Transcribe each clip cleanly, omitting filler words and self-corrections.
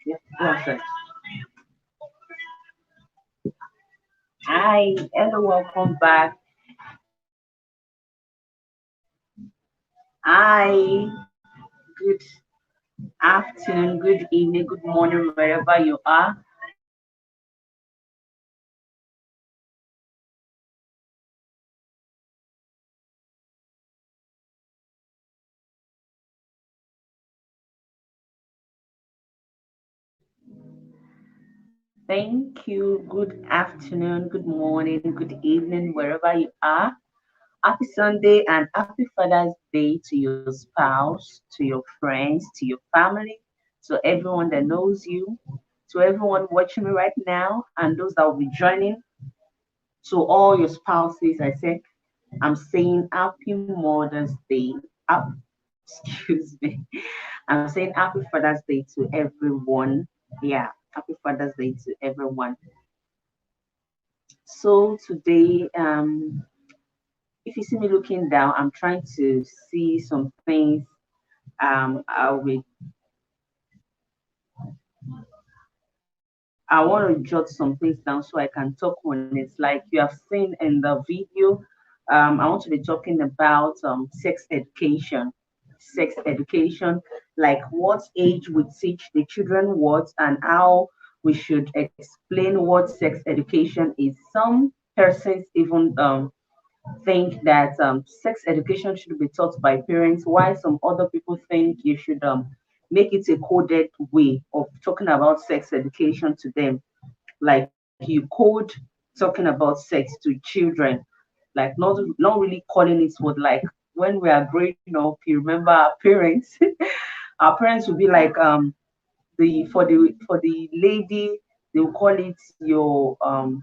Yeah, one sec. Hi, hello, welcome back. Hi, good afternoon, good evening, good morning, wherever you are. Thank you. Good afternoon, good morning, good evening, wherever you are. Happy Sunday and happy Father's Day to your spouse, to your friends, to your family, to everyone that knows you, to everyone watching me right now, and those that will be joining. To all your spouses, I said, I'm saying Happy Mother's Day. Excuse me. I'm saying Happy Father's Day to everyone. Yeah, Happy Father's Day to everyone. So today, if you see me looking down, I'm trying to see some things. I want to jot some things down so I can talk on it. Like you have seen in the video, I want to be talking about sex education. Sex education, like what age we teach the children what and how we should explain what sex education is. Some persons even think that sex education should be taught by parents, while some other people think you should make it a coded way of talking about sex education to them. Like you code talking about sex to children, like not really calling it what, like when we are growing up, you remember our parents, our parents would be like the lady, they will call it your how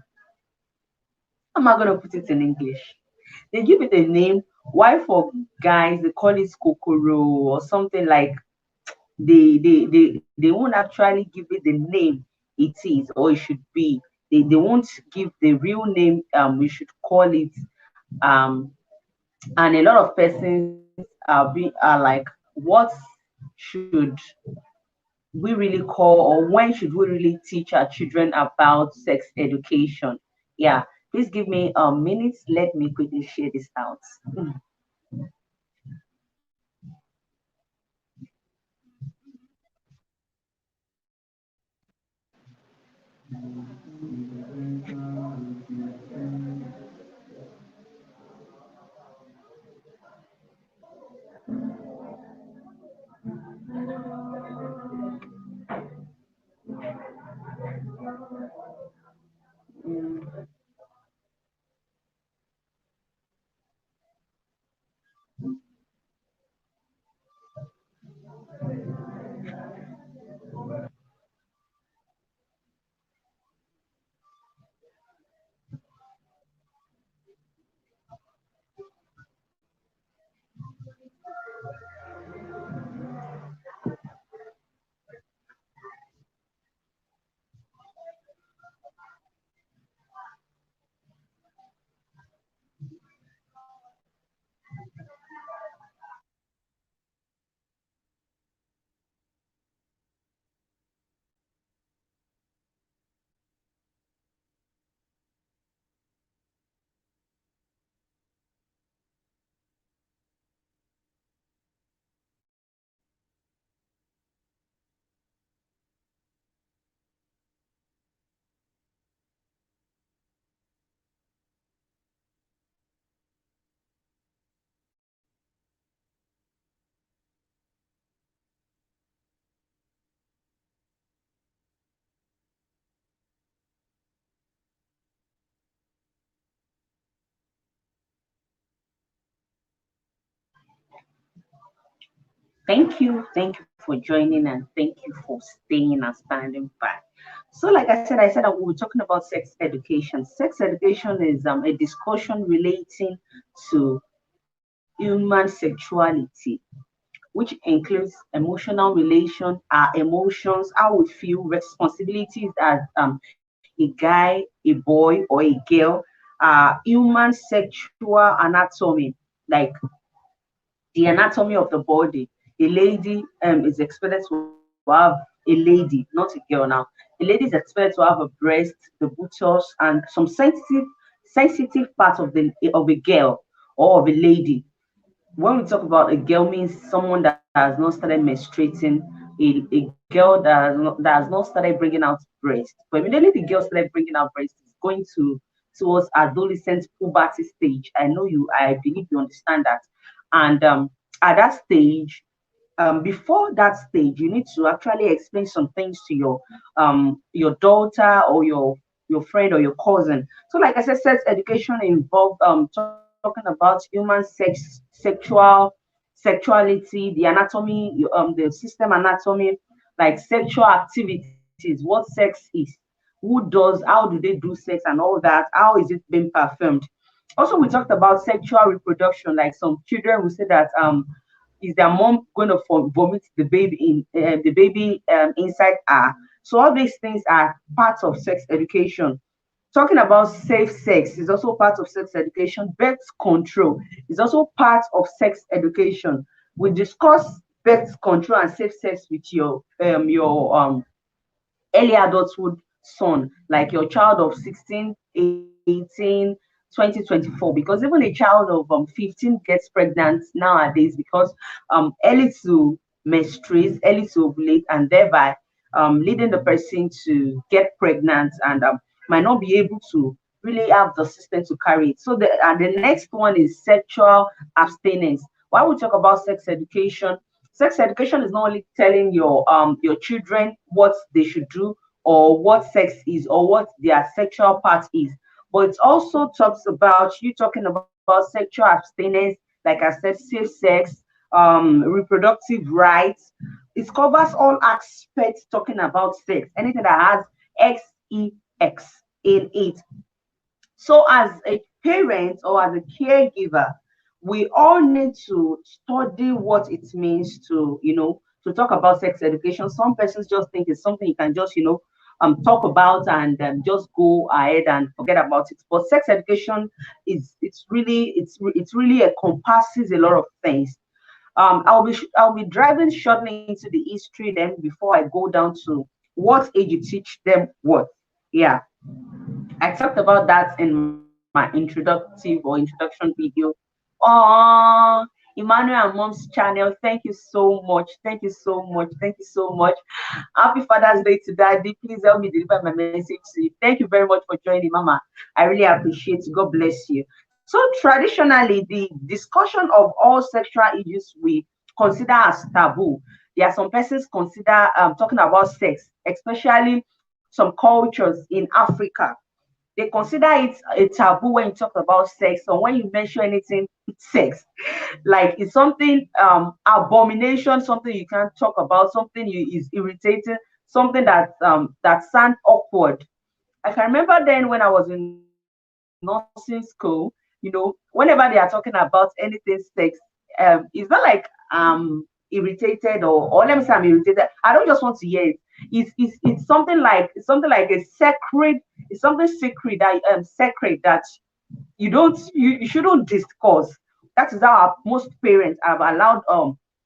am I gonna put it in English? They give it a name. Why for guys they call it kokoro or something, like they won't actually give it the name it is or it should be. They won't give the real name we should call it. Um and a lot of persons are like, what should we really call, or when should we really teach our children about sex education? Yeah, please give me a minute. Let me quickly share this out. Thank you for joining, and thank you for staying and standing by. So, like I said that we were talking about sex education. Sex education is a discussion relating to human sexuality, which includes emotional relation, our emotions, how we feel, responsibilities as a guy, a boy, or a girl, human sexual anatomy, like the anatomy of the body. A lady is expected to have a lady, not a girl now. A lady is expected to have a breast, the buttocks, and some sensitive part of a girl or of a lady. When we talk about a girl, means someone that has not started menstruating, a girl that has not started bringing out breast. But immediately the girl started bringing out breast, it's going to towards adolescent puberty stage. I believe you understand that. And at that stage, before that stage, you need to actually explain some things to your daughter or your friend or your cousin. So, like I said, sex education involved talking about human sexuality, the anatomy, the system anatomy, like sexual activities, what sex is, who does, how do they do sex, and all that. How is it being performed? Also, we talked about sexual reproduction. Like some children will say that is their mom going to vomit the baby inside her. So all these things are parts of sex education. Talking about safe sex is also part of sex education. Birth control is also part of sex education. We discuss birth control and safe sex with your early adulthood son, like your child of 16, 18, 2024. Because even a child of 15 gets pregnant nowadays because early to menstruate, early to ovulate, and thereby leading the person to get pregnant and might not be able to really have the system to carry it. So the next one is sexual abstinence. While we talk about sex education is not only telling your children what they should do or what sex is or what their sexual part is, but it also talks about you talking about sexual abstinence, like I said, safe sex, reproductive rights. It covers all aspects talking about sex, anything that has sex in it. So, as a parent or as a caregiver, we all need to study what it means to talk about sex education. Some persons just think it's something you can just, talk about and just go ahead and forget about it. But sex education it's really encompasses a lot of things. I'll be driving shortly into the history then before I go down to what age you teach them what. Yeah. I talked about that in my introduction video. Oh, Emmanuel and Mom's channel. Thank you so much. Thank you so much. Thank you so much. Happy Father's Day to Daddy. Please help me deliver my message to you. Thank you very much for joining, Mama. I really appreciate it. God bless you. So traditionally, the discussion of all sexual issues we consider as taboo. There are some persons consider talking about sex, especially some cultures in Africa, they consider it a taboo when you talk about sex or when you mention anything sex. Like it's something abomination, something you can't talk about, something you is irritating, something that sounds awkward. I can remember then when I was in nursing school, whenever they are talking about anything sex, it's not like irritated or let me say I'm irritated. I don't just want to hear it. It's something like a sacred, it's something sacred that you shouldn't discuss. That is how most parents have allowed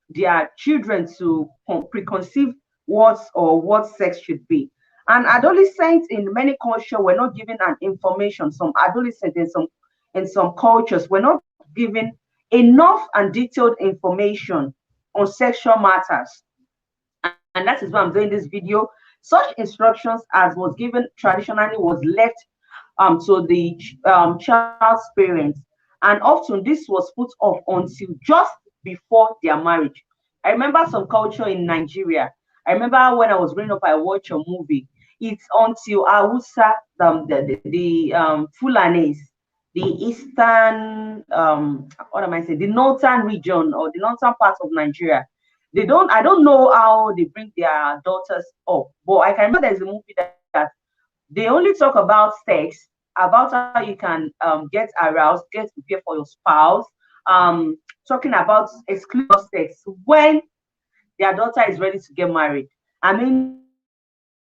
their children to preconceive what sex should be. And adolescents in many cultures were not given an information. Some adolescents in some cultures were not given enough and detailed information on sexual matters. And that is why I'm doing this video. Such instructions as was given traditionally was left to the child's parents, and often this was put off until just before their marriage. I remember some culture in Nigeria. I remember when I was growing up, I watched a movie. It's until Hausa, the Fulanis, the eastern, what am I saying, the northern region or the northern part of Nigeria. I don't know how they bring their daughters up, but I can remember there's a movie that they only talk about sex, about how you can get aroused, get prepared for your spouse, talking about exclusive sex when their daughter is ready to get married. I mean,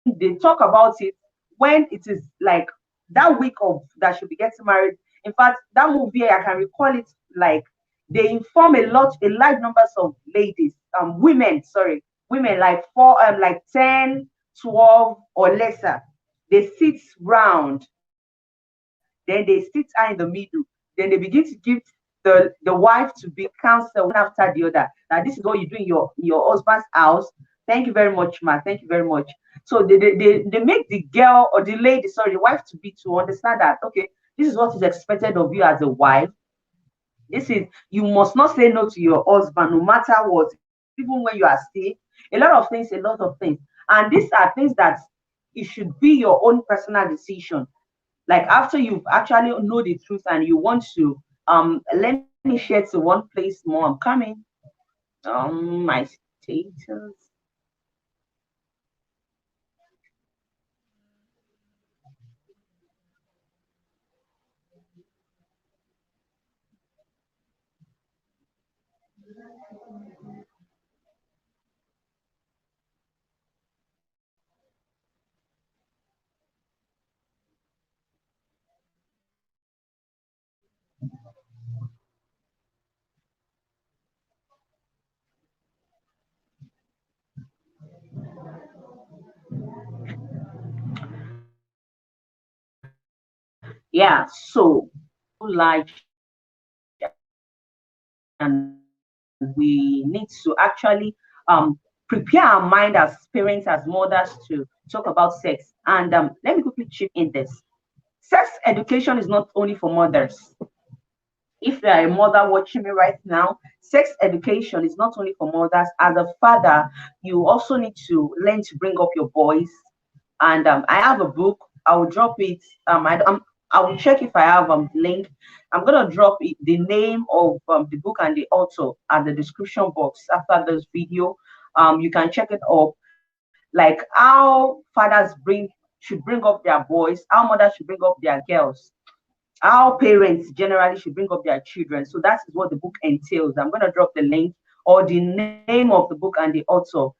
they talk about it when it is like that week of that should be getting married. In fact, that movie I can recall it like they inform a large numbers of ladies, women, sorry. women like four, like 10, 12 or lesser. They sit round, then they sit her in the middle, then they begin to give the wife to be counsel one after the other. Now this is what you do in your husband's house. Thank you very much, ma. Thank you very much. So they make the girl or the lady, sorry, the wife to be to understand that okay, this is what is expected of you as a wife. This is, you must not say no to your husband no matter what, even when you are sick. A lot of things, and these are things that it should be your own personal decision. Like after you've actually know the truth and you want to let me share to one place more. I'm coming. My status. Yeah, so like, and we need to actually prepare our mind as parents, as mothers, to talk about sex. And let me quickly chip in this. Sex education is not only for mothers. If you are a mother watching me right now, sex education is not only for mothers. As a father, you also need to learn to bring up your boys. And I have a book. I will drop it. I will check if I have the link. I'm gonna drop it, the name of the book and the author at the description box after this video. You can check it up, like how fathers should bring up their boys, how mothers should bring up their girls, how parents generally should bring up their children. So that is what the book entails. I'm going to drop the link or the name of the book and the author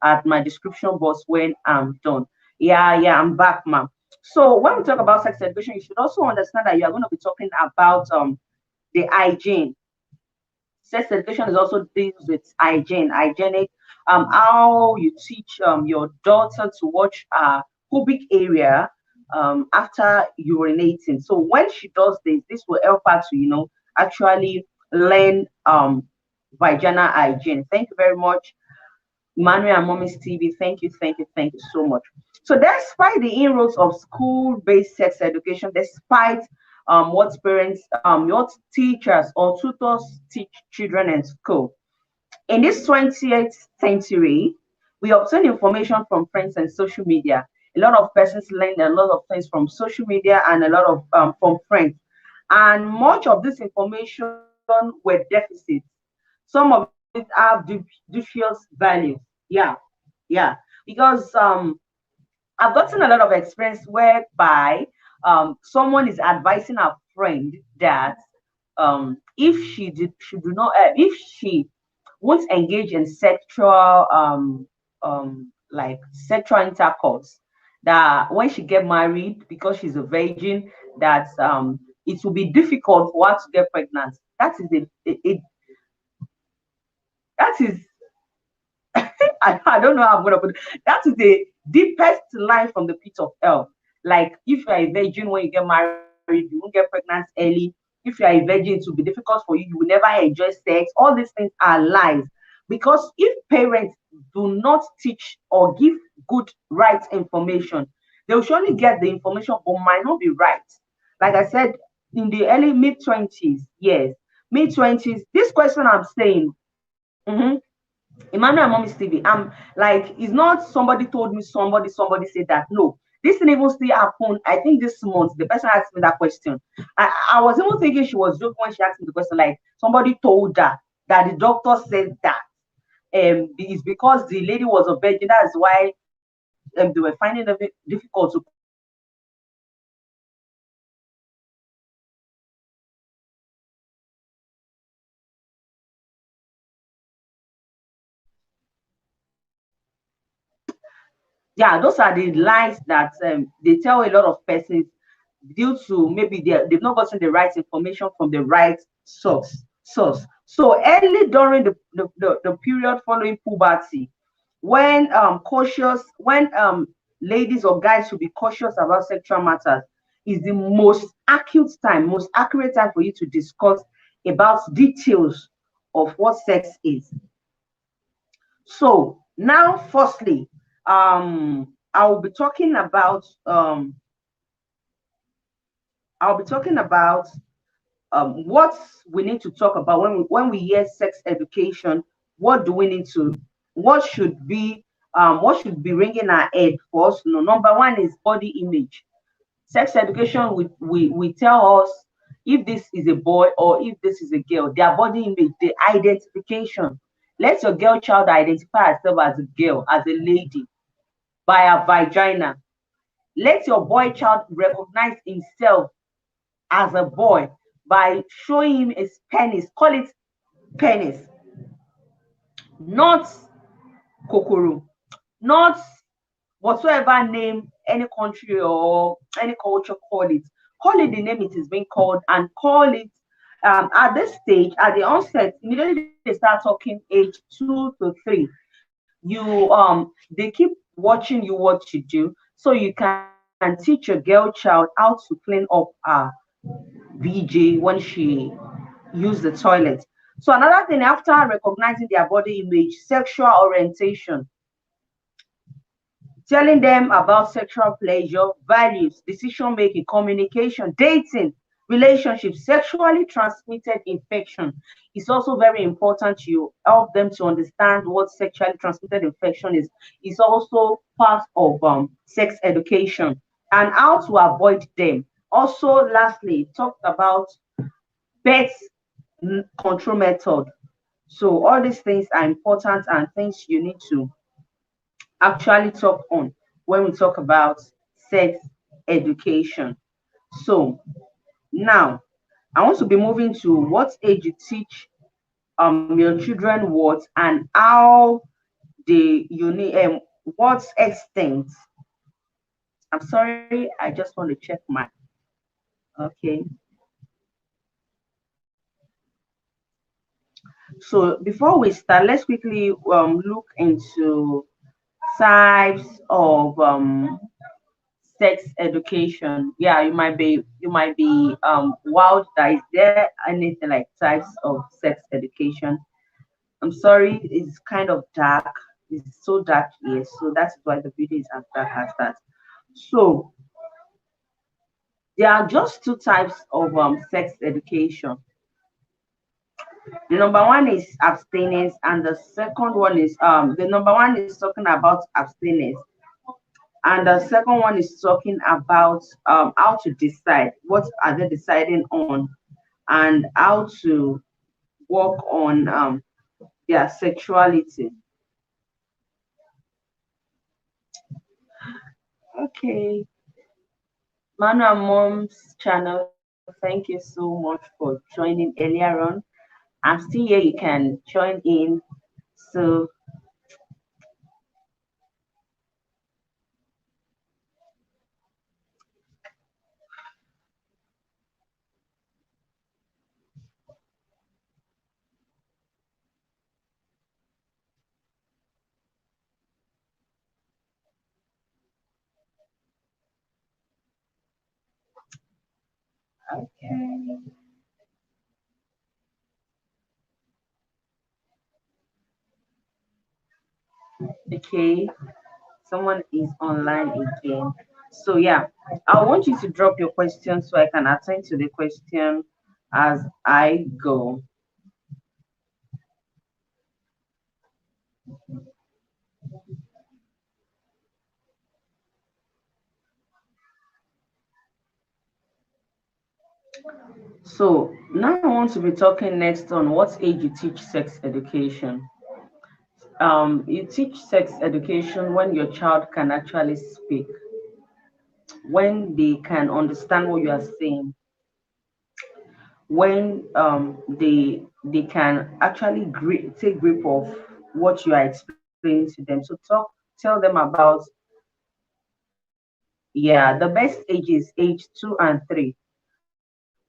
at my description box when I'm done. Yeah, I'm back, ma'am. So when we talk about sex education, you should also understand that you are going to be talking about the hygiene. Sex education is also deals with hygienic, how you teach your daughter to watch pubic area after urinating. So when she does this, this will help her to, actually learn vaginal hygiene. Thank you very much, Manuel and Mommy's TV. Thank you so much. So, despite the inroads of school-based sex education, despite what teachers or tutors teach children in school, in this 20th century, we obtain information from friends and social media. A lot of persons learn a lot of things from social media and a lot of from friends. And much of this information were deficits. Some of it have dubious values. Yeah, yeah. Because I've gotten a lot of experience whereby someone is advising a friend that if she do not if she won't engage in sexual like sexual intercourse, that when she get married, because she's a virgin, that it will be difficult for her to get pregnant. That is that is I don't know how I'm gonna put it. That is the deepest line from the pit of hell. Like if you're a virgin when you get married, you won't get pregnant early. If you're a virgin, it will be difficult for you. You will never enjoy sex. All these things are lies. Because if parents do not teach or give good right information, they will surely get the information but might not be right. Like I said, in the early mid 20s, yes, mid 20s, this question I'm saying, mhm, Emmanuel and Mommy's TV. I'm like, it's not somebody told me, somebody said that. No, this thing even still happened. I think this month, the person asked me that question. I was even thinking she was joking when she asked me the question, like somebody told her that the doctor said that it's because the lady was a virgin. That's why they were finding it difficult to conceive. And I was like, no, yeah, those are the lies that they tell a lot of persons due to maybe they've not gotten the right information from the right source. source. So early during the period following puberty, when ladies or guys should be cautious about sexual matters, is the most acute time, most accurate time for you to discuss about details of what sex is. So now, firstly, I will be talking about what we need to talk about when we hear sex education. What do we need to? What should be ringing our head for us to know? Number one is body image. Sex education we tell us if this is a boy or if this is a girl. Their body image, the identification. Let your girl child identify herself as a girl, as a lady, by a vagina. Let your boy child recognize himself as a boy by showing him his penis. Call it penis, not kokoro, not whatsoever name any country or any culture call it. Call it the name it is being called, and call it at this stage, at the onset, immediately they start talking age 2 to 3. They keep watching you what you do, so you can teach your girl child how to clean up her VJ when she use the toilet. So another thing, after recognizing their body image, sexual orientation, telling them about sexual pleasure, values, decision making, communication, dating, relationships, sexually transmitted infection. It's also very important to help them to understand what sexually transmitted infection is. It's also part of sex education and how to avoid them. Also, lastly, talked about birth control method. So all these things are important and things you need to actually talk on when we talk about sex education. So now I want to be moving to what age you teach your children what and how they you need what extent. I'm sorry, I just want to check my okay. So before we start, let's quickly look into types of sex education. Yeah, you might be wild that is there anything like types of sex education. I'm sorry, it's kind of dark. It's so dark here, so that's why the video is as dark as that. So there are just two types of sex education. The number one is abstinence, and the second one is the number one is talking about abstinence, and the second one is talking about how to decide what are they deciding on and how to work on their sexuality. Okay, Manu and Mom's channel, thank you so much for joining earlier on. I'm still here, you can join in. So okay. Okay, someone is online again. So yeah, I want you to drop your question so I can attend to the question as I go. So now I want to be talking next on what age you teach sex education. You teach sex education when your child can actually speak, when they can understand what you are saying, when they can actually take grip of what you are explaining to them. So tell them about, yeah, the best age is age 2 and 3.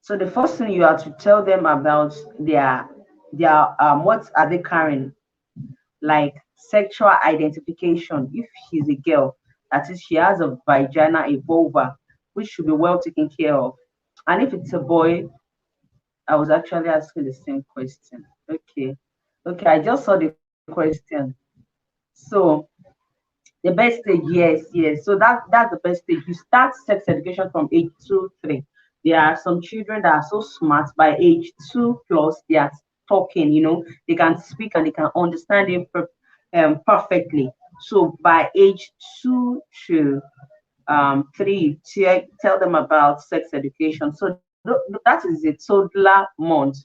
So the first thing you have to tell them about their what are they carrying, like sexual identification. If she's a girl, that is, she has a vagina, a vulva, which should be well taken care of. And if it's a boy, I was actually asking the same question. Okay. Okay, I just saw the question. So the best stage, yes, yes. So that's the best stage. You start sex education from age 2, 3. There are some children that are so smart by age 2 plus, they are talking, they can speak and they can understand it perfectly. So by age 2 to 3, tell them about sex education. So that is a toddler month,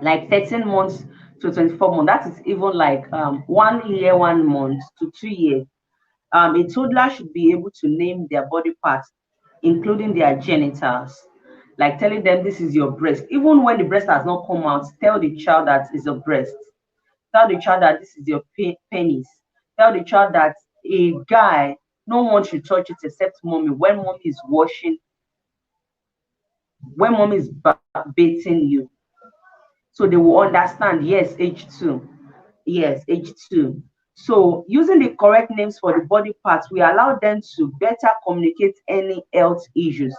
like 13 months to 24 months. That is even like 1 year, 1 month to 2 years. A toddler should be able to name their body parts, including their genitals, like telling them this is your breast. Even when the breast has not come out, tell the child that is a breast. Tell the child that this is your penis. Tell the child that a guy, no one should touch it except mommy. When mommy is bathing you, so they will understand. Yes, age 2. Yes, age 2. So using the correct names for the body parts, we allow them to better communicate any health issues.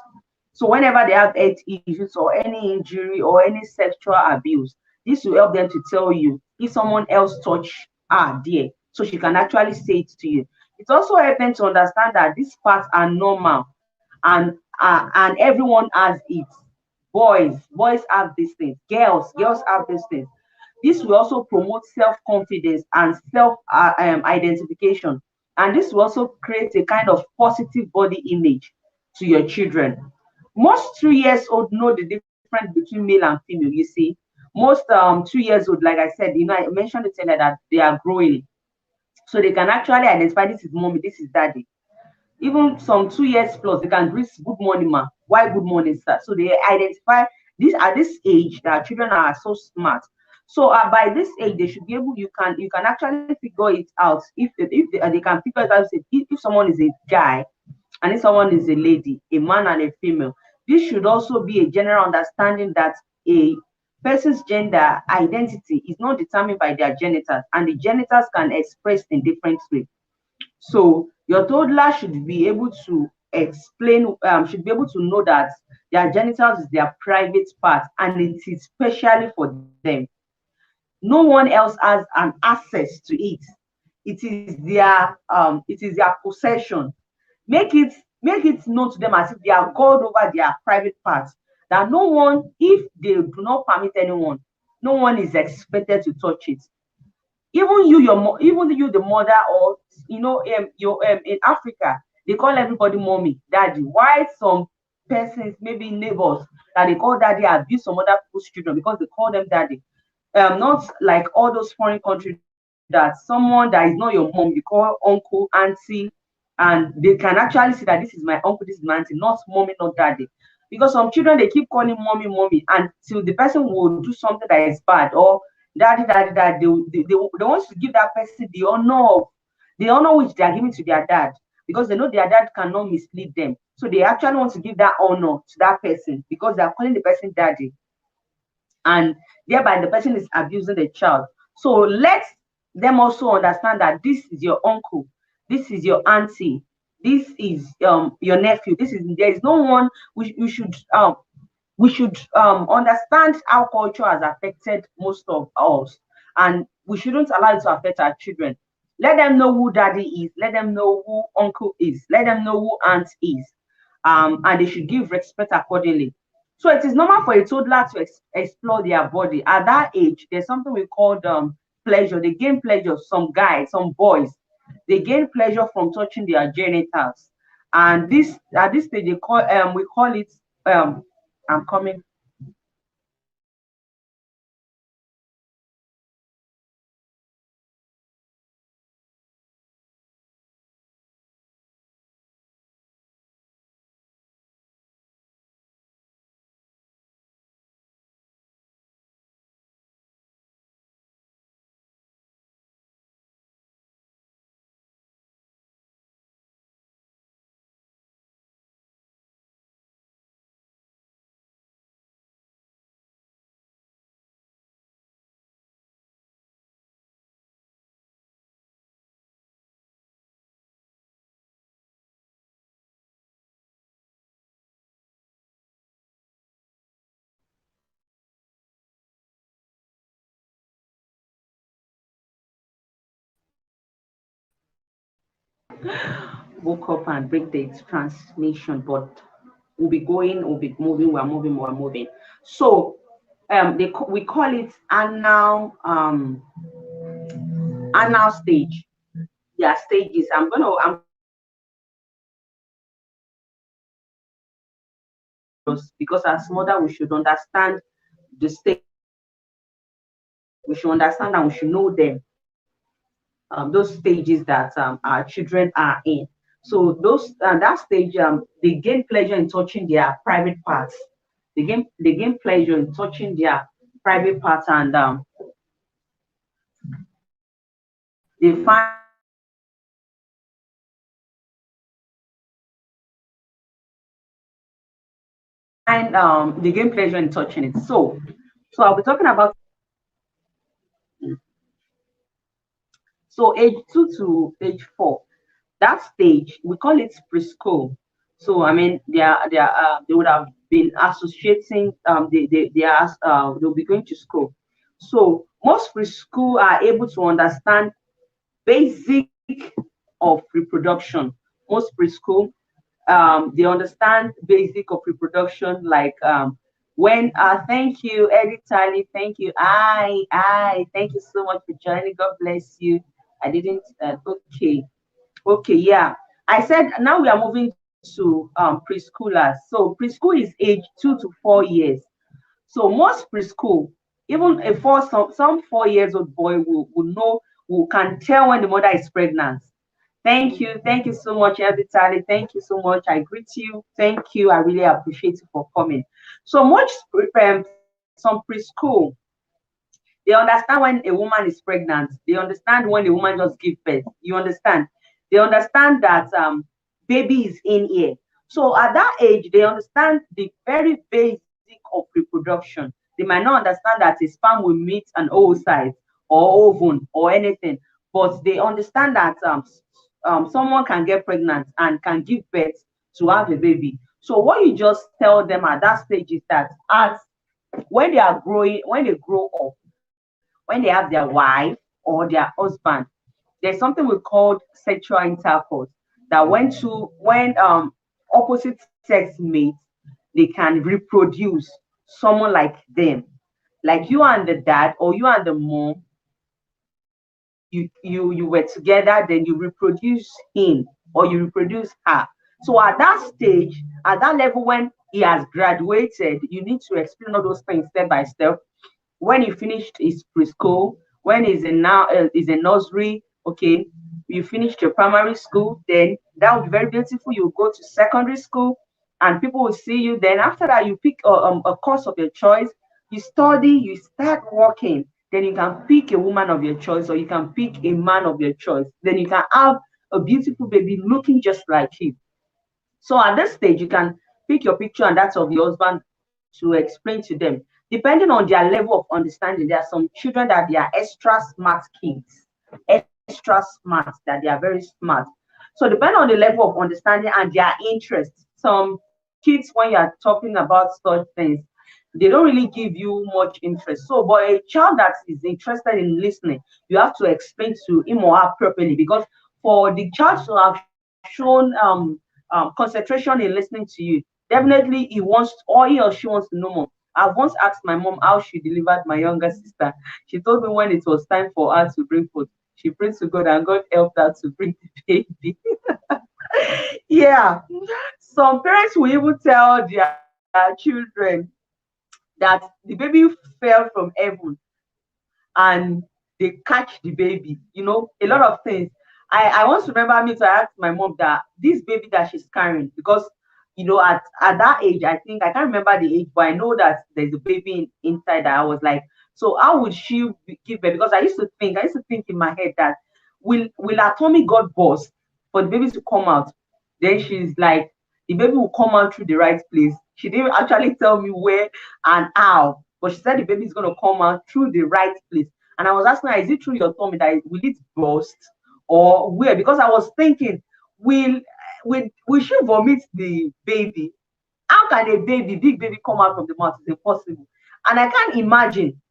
So whenever they have health issues or any injury or any sexual abuse, this will help them to tell you if someone else touch her there, so she can actually say it to you. It also helps them to understand that these parts are normal, and everyone has it. Boys have these things. Girls have these things. This will also promote self-confidence and self identification. And this will also create a kind of positive body image to your children. Most 2 years old know the difference between male and female, you see. Most 2 years old, like I said, I mentioned it earlier that they are growing. So they can actually identify this is mommy, this is daddy. Even some 2 years plus, they can greet good morning, ma. Why good morning, sir? So they identify this at this age that children are so smart. So by this age, they should be able. You can actually figure it out if they can figure it out. If someone is a guy and if someone is a lady, a man and a female, this should also be a general understanding that a person's gender identity is not determined by their genitals, and the genitals can express in different ways. So your toddler should be able to should be able to know that their genitals is their private part and it is specially for them. No one else has an access to it. It is their possession. Make it known to them as if they are God over their private parts. That no one, if they do not permit anyone, no one is expected to touch it. Even you, the mother, or in Africa, they call everybody mommy, daddy. Why some persons, maybe neighbors, that they call daddy abuse some other people's children because they call them daddy. Not like all those foreign countries that someone that is not your mom, you call uncle, auntie, and they can actually see that this is my uncle, this is my auntie, not mommy, not daddy. Because some children, they keep calling mommy, mommy, until the person will do something that is bad, or daddy, daddy, dad. They want to give that person the honor which they are giving to their dad, because they know their dad cannot mislead them. So they actually want to give that honor to that person because they are calling the person daddy, and thereby the person is abusing the child. So let them also understand that this is your uncle, this is your auntie, this is your nephew. There is no one. We should understand how culture has affected most of us, and we shouldn't allow it to affect our children. Let them know who daddy is, let them know who uncle is, let them know who aunt is, and they should give respect accordingly. So it is normal for a toddler to explore their body. At that age, there's something we call pleasure. They gain pleasure. Some guys, some boys, they gain pleasure from touching their genitals. And this at this stage, we call it I'm coming. woke up and break the transmission, but we'll be going, we'll be moving, we're moving, we're moving. So we call it anal stage. There are stages. I'm because as mother we should understand the stage, we should understand and we should know them, those stages that our children are in. So those that stage, they gain pleasure in touching their private parts. They gain pleasure in touching their private parts, and they find they gain pleasure in touching it. So I'll be talking about, so age 2 to age 4. That stage we call it preschool. So I mean they would have been associating, they'll be going to school. So most preschool are able to understand basic of reproduction. Most preschool, they understand basic of reproduction, like when thank you, Eddie Tally, thank you. I thank you so much for joining. God bless you. I didn't okay. Okay, yeah. I said now we are moving to preschoolers. So preschool is age 2 to 4 years. So most preschool, even a some 4 years old boy will know, will can tell when the mother is pregnant. Thank you so much, everybody. Thank you so much. I greet you. Thank you. I really appreciate you for coming. So much some preschool, they understand when a woman is pregnant. They understand when a woman just give birth. You understand? They understand that baby is in here. So at that age, they understand the very basic of reproduction. They might not understand that a sperm will meet an oocyte or ovum or anything, but they understand that someone can get pregnant and can give birth to have a baby. So what you just tell them at that stage is that as when they are growing, when they grow up, when they have their wife or their husband, there's something we call sexual intercourse, that when opposite sex meet, they can reproduce someone like them, like you and the dad or you and the mom, you were together, then you reproduce him or you reproduce her. So at that stage, at that level, when he has graduated, you need to explain all those things step by step. When he finished his preschool, when he's in now is in nursery, okay, you finished your primary school, then that would be very beautiful. You go to secondary school, and people will see you. Then after that, you pick a course of your choice. You study, you start working. Then you can pick a woman of your choice, or you can pick a man of your choice. Then you can have a beautiful baby looking just like you. So at this stage, you can pick your picture and that of your husband to explain to them. Depending on their level of understanding, there are some children that they are extra smart kids, extra smart, that they are very smart. So depending on the level of understanding and their interest, some kids, when you are talking about such things, they don't really give you much interest. So, but a child that is interested in listening, you have to explain to him or her properly, because for the child to have shown concentration in listening to you, definitely he wants, or he or she wants to know more. I once asked my mom how she delivered my younger sister. She told me when it was time for her to bring forth, she prayed to God and God helped her to bring the baby. Yeah. Some parents will even tell their children that the baby fell from heaven and they catch the baby. A lot of things. I once remember me to ask my mom that this baby that she's carrying, because at that age, I think I can't remember the age, but I know that there's a baby inside that. I was like, so how would she give birth? Because I used to think in my head that will her tummy got burst for the baby to come out? Then she's like, the baby will come out through the right place. She didn't actually tell me where and how, but she said the baby is going to come out through the right place. And I was asking her, is it through your tummy that will it burst or where? Because I was thinking, will will she vomit the baby? How can a big baby, come out from the mouth? It's impossible. And I can't imagine.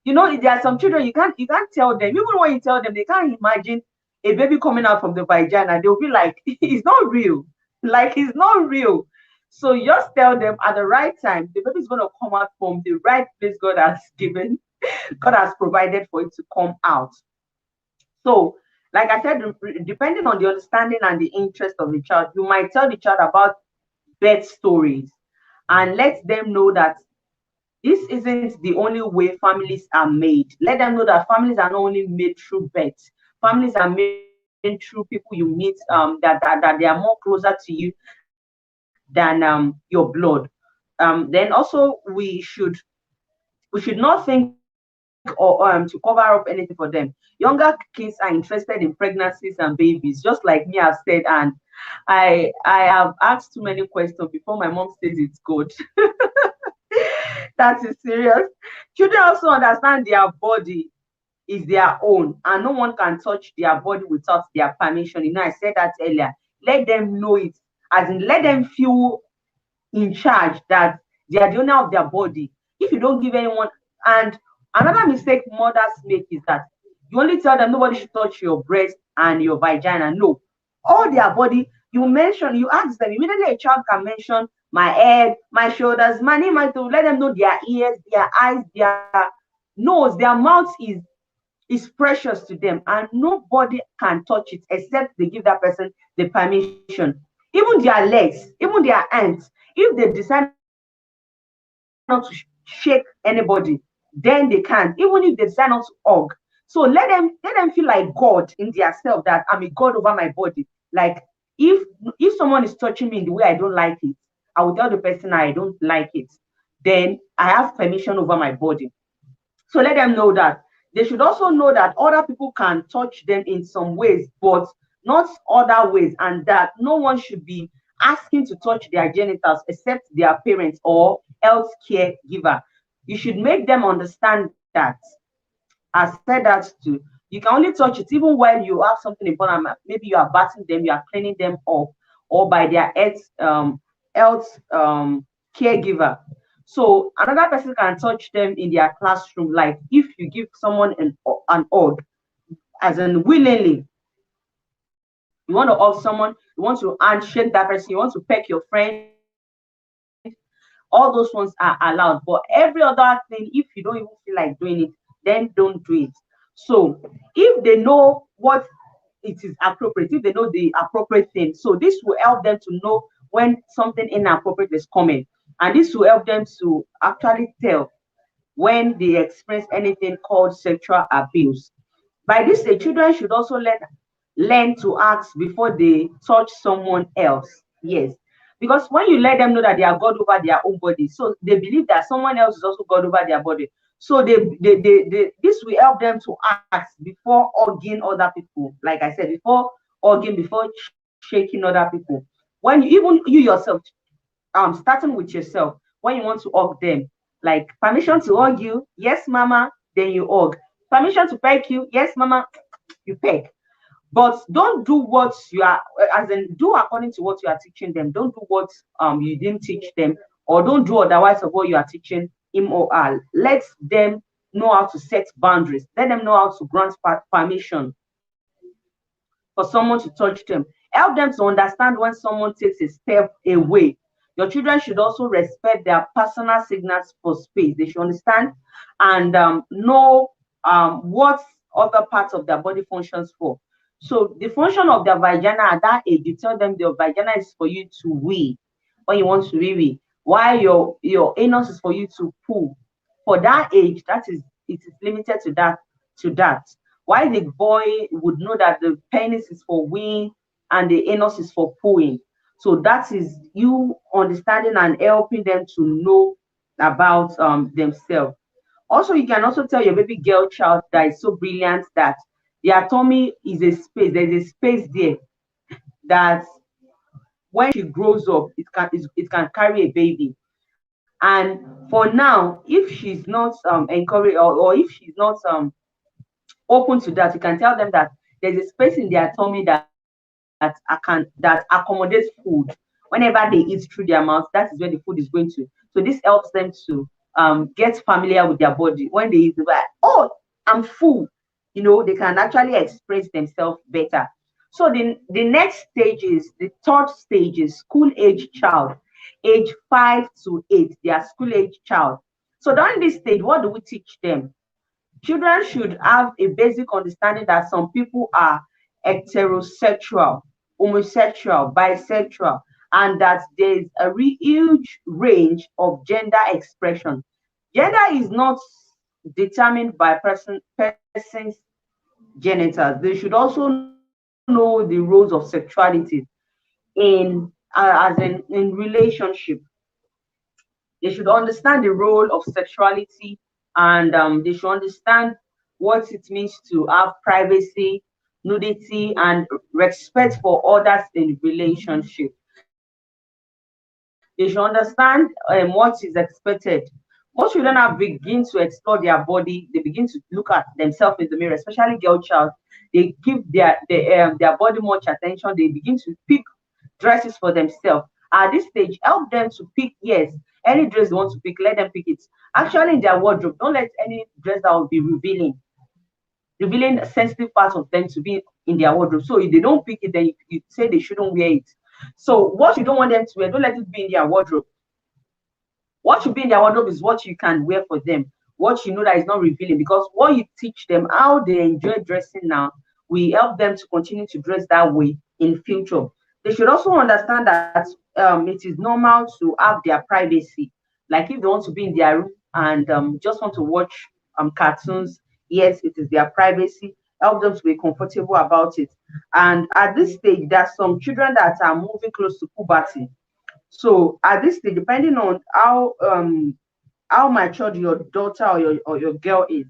There are some children you can't tell them. Even when you tell them, they can't imagine a baby coming out from the vagina, they'll be like, it's not real. Like, it's not real. So you just tell them at the right time, the baby is going to come out from the right place God has given, God has provided for it to come out. So, like I said, depending on the understanding and the interest of the child, you might tell the child about birth stories and let them know that this isn't the only way families are made. Let them know that families are not only made through birth, families are made through people you meet, that they are more closer to you than your blood. Then also we should not think or to cover up anything for them. Younger kids are interested in pregnancies and babies, just like me, I've said, and I have asked too many questions before my mom says it's good. That is serious. Children also understand their body is their own, and no one can touch their body without their permission. I said that earlier. Let them know it, as in let them feel in charge that they are the owner of their body. If you don't give anyone, and another mistake mothers make is that you only tell them nobody should touch your breast and your vagina. No, all their body. You ask them immediately. A child can mention my head, my shoulders, my knee, my toe. Let them know their ears, their eyes, their nose, their mouth is precious to them, and nobody can touch it except they give that person the permission. Even their legs, even their hands, if they decide not to shake anybody, then they can. Even if they decide not to hug. So let them feel like God in their self, that I'm a God over my body. Like if someone is touching me in the way I don't like it, I will tell the person I don't like it. Then I have permission over my body. So let them know that. They should also know that other people can touch them in some ways, but not other ways, and that no one should be asking to touch their genitals except their parents or health care giver. You should make them understand that. I said that too. You can only touch it even when you have something important. Maybe you are bathing them, you are cleaning them up, or by their health caregiver. So another person can touch them in their classroom. Like if you give someone an hug, as in willingly, you want to hug someone, you want to handshake that person, you want to peck your friend, all those ones are allowed. But every other thing, if you don't even feel like doing it, then don't do it. So if they know what it is appropriate, if they know the appropriate thing, so this will help them to know when something inappropriate is coming, and this will help them to actually tell when they experience anything called sexual abuse. By this, the children should also learn to ask before they touch someone else. Yes. Because when you let them know that they are God over their own body, so they believe that someone else is also God over their body. So this will help them to ask before hugging other people. Like I said, before hugging, before shaking other people. When even you yourself, starting with yourself, when you want to hug them, like permission to hug you, yes, mama, then you hug. Permission to peck you, yes, mama, you peck. But don't do what you are, as in do according to what you are teaching them. Don't do what you didn't teach them, or don't do otherwise of what you are teaching him or her. Let them know how to set boundaries. Let them know how to grant permission for someone to touch them. Help them to understand when someone takes a step away. Your children should also respect their personal signals for space. They should understand and know what other parts of their body functions for. So the function of their vagina at that age, you tell them your vagina is for you to wee when you want to wee, while your anus is for you to poo. For that age, it is limited to that. Why the boy would know that the penis is for weeing and the anus is for pooing. So that is you understanding and helping them to know about themselves. Also, you can also tell your baby girl child that is so brilliant that their tummy is a space. There's a space there that when she grows up, it can carry a baby. And for now, if she's not encouraged, or if she's not open to that, you can tell them that there's a space in their tummy that accommodates food. Whenever they eat through their mouth, that is where the food is going to. So this helps them to get familiar with their body. When they eat, they're like, oh, I'm full. they can actually express themselves better. So the next stage is the third stage is school age child, age 5 to 8. They are school age child. So during this stage, what do we teach them? Children should have a basic understanding that some people are heterosexual, homosexual, bisexual, and that there's a huge range of gender expression. Gender is not determined by person's genitals. They should also know the roles of sexuality in relationship. They should understand the role of sexuality, and they should understand what it means to have privacy, nudity, and respect for others in relationship. They should understand what is expected. Most children are begin to explore their body. They begin to look at themselves in the mirror, especially girl child. They give their body much attention. They begin to pick dresses for themselves. At this stage, help them to pick, yes, any dress they want to pick, let them pick it. Actually, in their wardrobe, don't let any dress that will be revealing sensitive parts of them to be in their wardrobe. So if they don't pick it, then you say they shouldn't wear it. So what you don't want them to wear, don't let it be in their wardrobe. What should be in their wardrobe is what you can wear for them, what you know that is not revealing, because what you teach them, how they enjoy dressing now, will help them to continue to dress that way in future. They should also understand that it is normal to have their privacy. Like if they want to be in their room and just want to watch cartoons, yes, it is their privacy. Help them to be comfortable about it. And at this stage, there are some children that are moving close to puberty. So at this stage, depending on how matured your daughter or your girl is,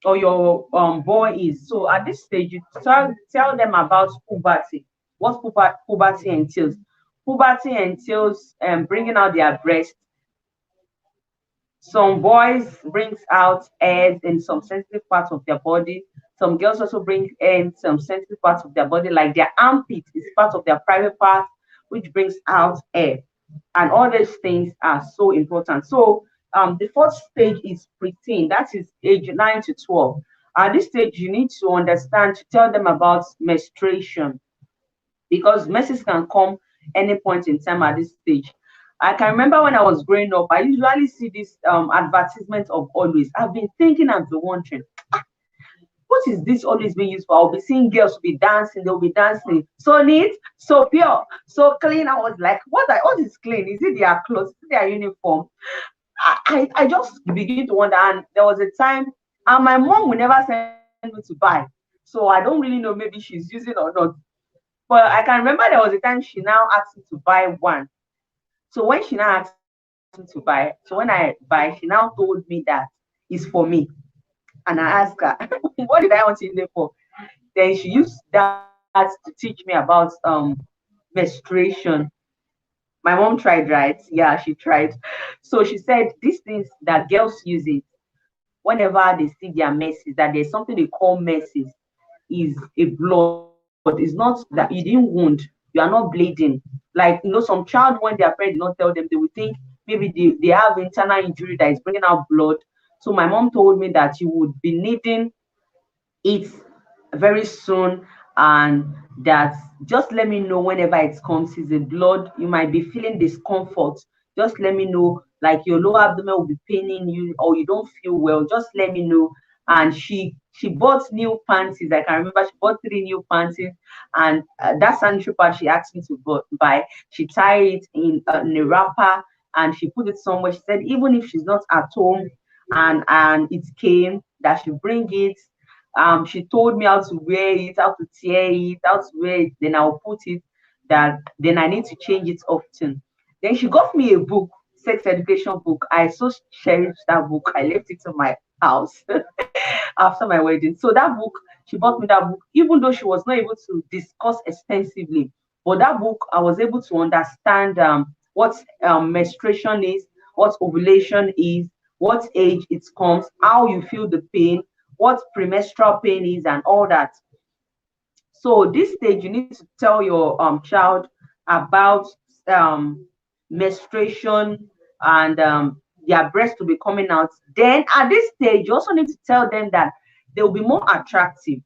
or your boy is. So at this stage, you tell them about puberty, what puberty entails. Puberty entails bringing out their breast. Some boys brings out hairs in some sensitive parts of their body. Some girls also bring in some sensitive parts of their body, like their armpit is part of their private part, which brings out hair. And all these things are so important. So the fourth stage is preteen. That is age 9 to 12. At this stage, you need to understand to tell them about menstruation, because messages can come any point in time at this stage. I can remember when I was growing up, I usually see this advertisement of always. I've been thinking and been wondering, what is this always being used for? I'll be seeing girls will be dancing, they'll be dancing so neat, so pure, so clean. I was like, what is clean? Is it their clothes? Is it their uniform? I just begin to wonder. And there was a time, and my mom will never send me to buy. So I don't really know, maybe she's using or not. But I can remember there was a time she now asked me to buy one. So when she now asked me to buy, so when I buy, she now told me that it's for me. And I asked her, what did I want to use it for? Then she used that to teach me about menstruation. My mom tried, right? Yeah, she tried. So she said these things that girls use it whenever they see their messes, that there's something they call messes, is a blood. It's not that you didn't wound, you are not bleeding. Like, some child, when their parents did not tell them, they would think maybe they have internal injury that is bringing out blood. So my mom told me that you would be needing it very soon, and that just let me know whenever it comes. Is a blood, you might be feeling discomfort, just let me know, like your lower abdomen will be paining you, or you don't feel well, just let me know. And she bought new panties. I can remember she bought 3 new panties, and that sanitary pad she asked me to buy, she tied it in a wrapper, and she put it somewhere. She said even if she's not at home and it came, that she bring it. She told me how to wear it, how to tear it, how to wear it. Then I'll put it. That then I need to change it often. Then she got me a book, sex education book. I so cherished that book. I left it in my house after my wedding. So that book, she bought me that book, even though she was not able to discuss extensively. But that book, I was able to understand what menstruation is, what ovulation is, what age it comes, how you feel the pain, what premenstrual pain is, and all that. So this stage, you need to tell your child about um, menstruation, and their breast will be coming out. Then at this stage, you also need to tell them that they'll be more attractive,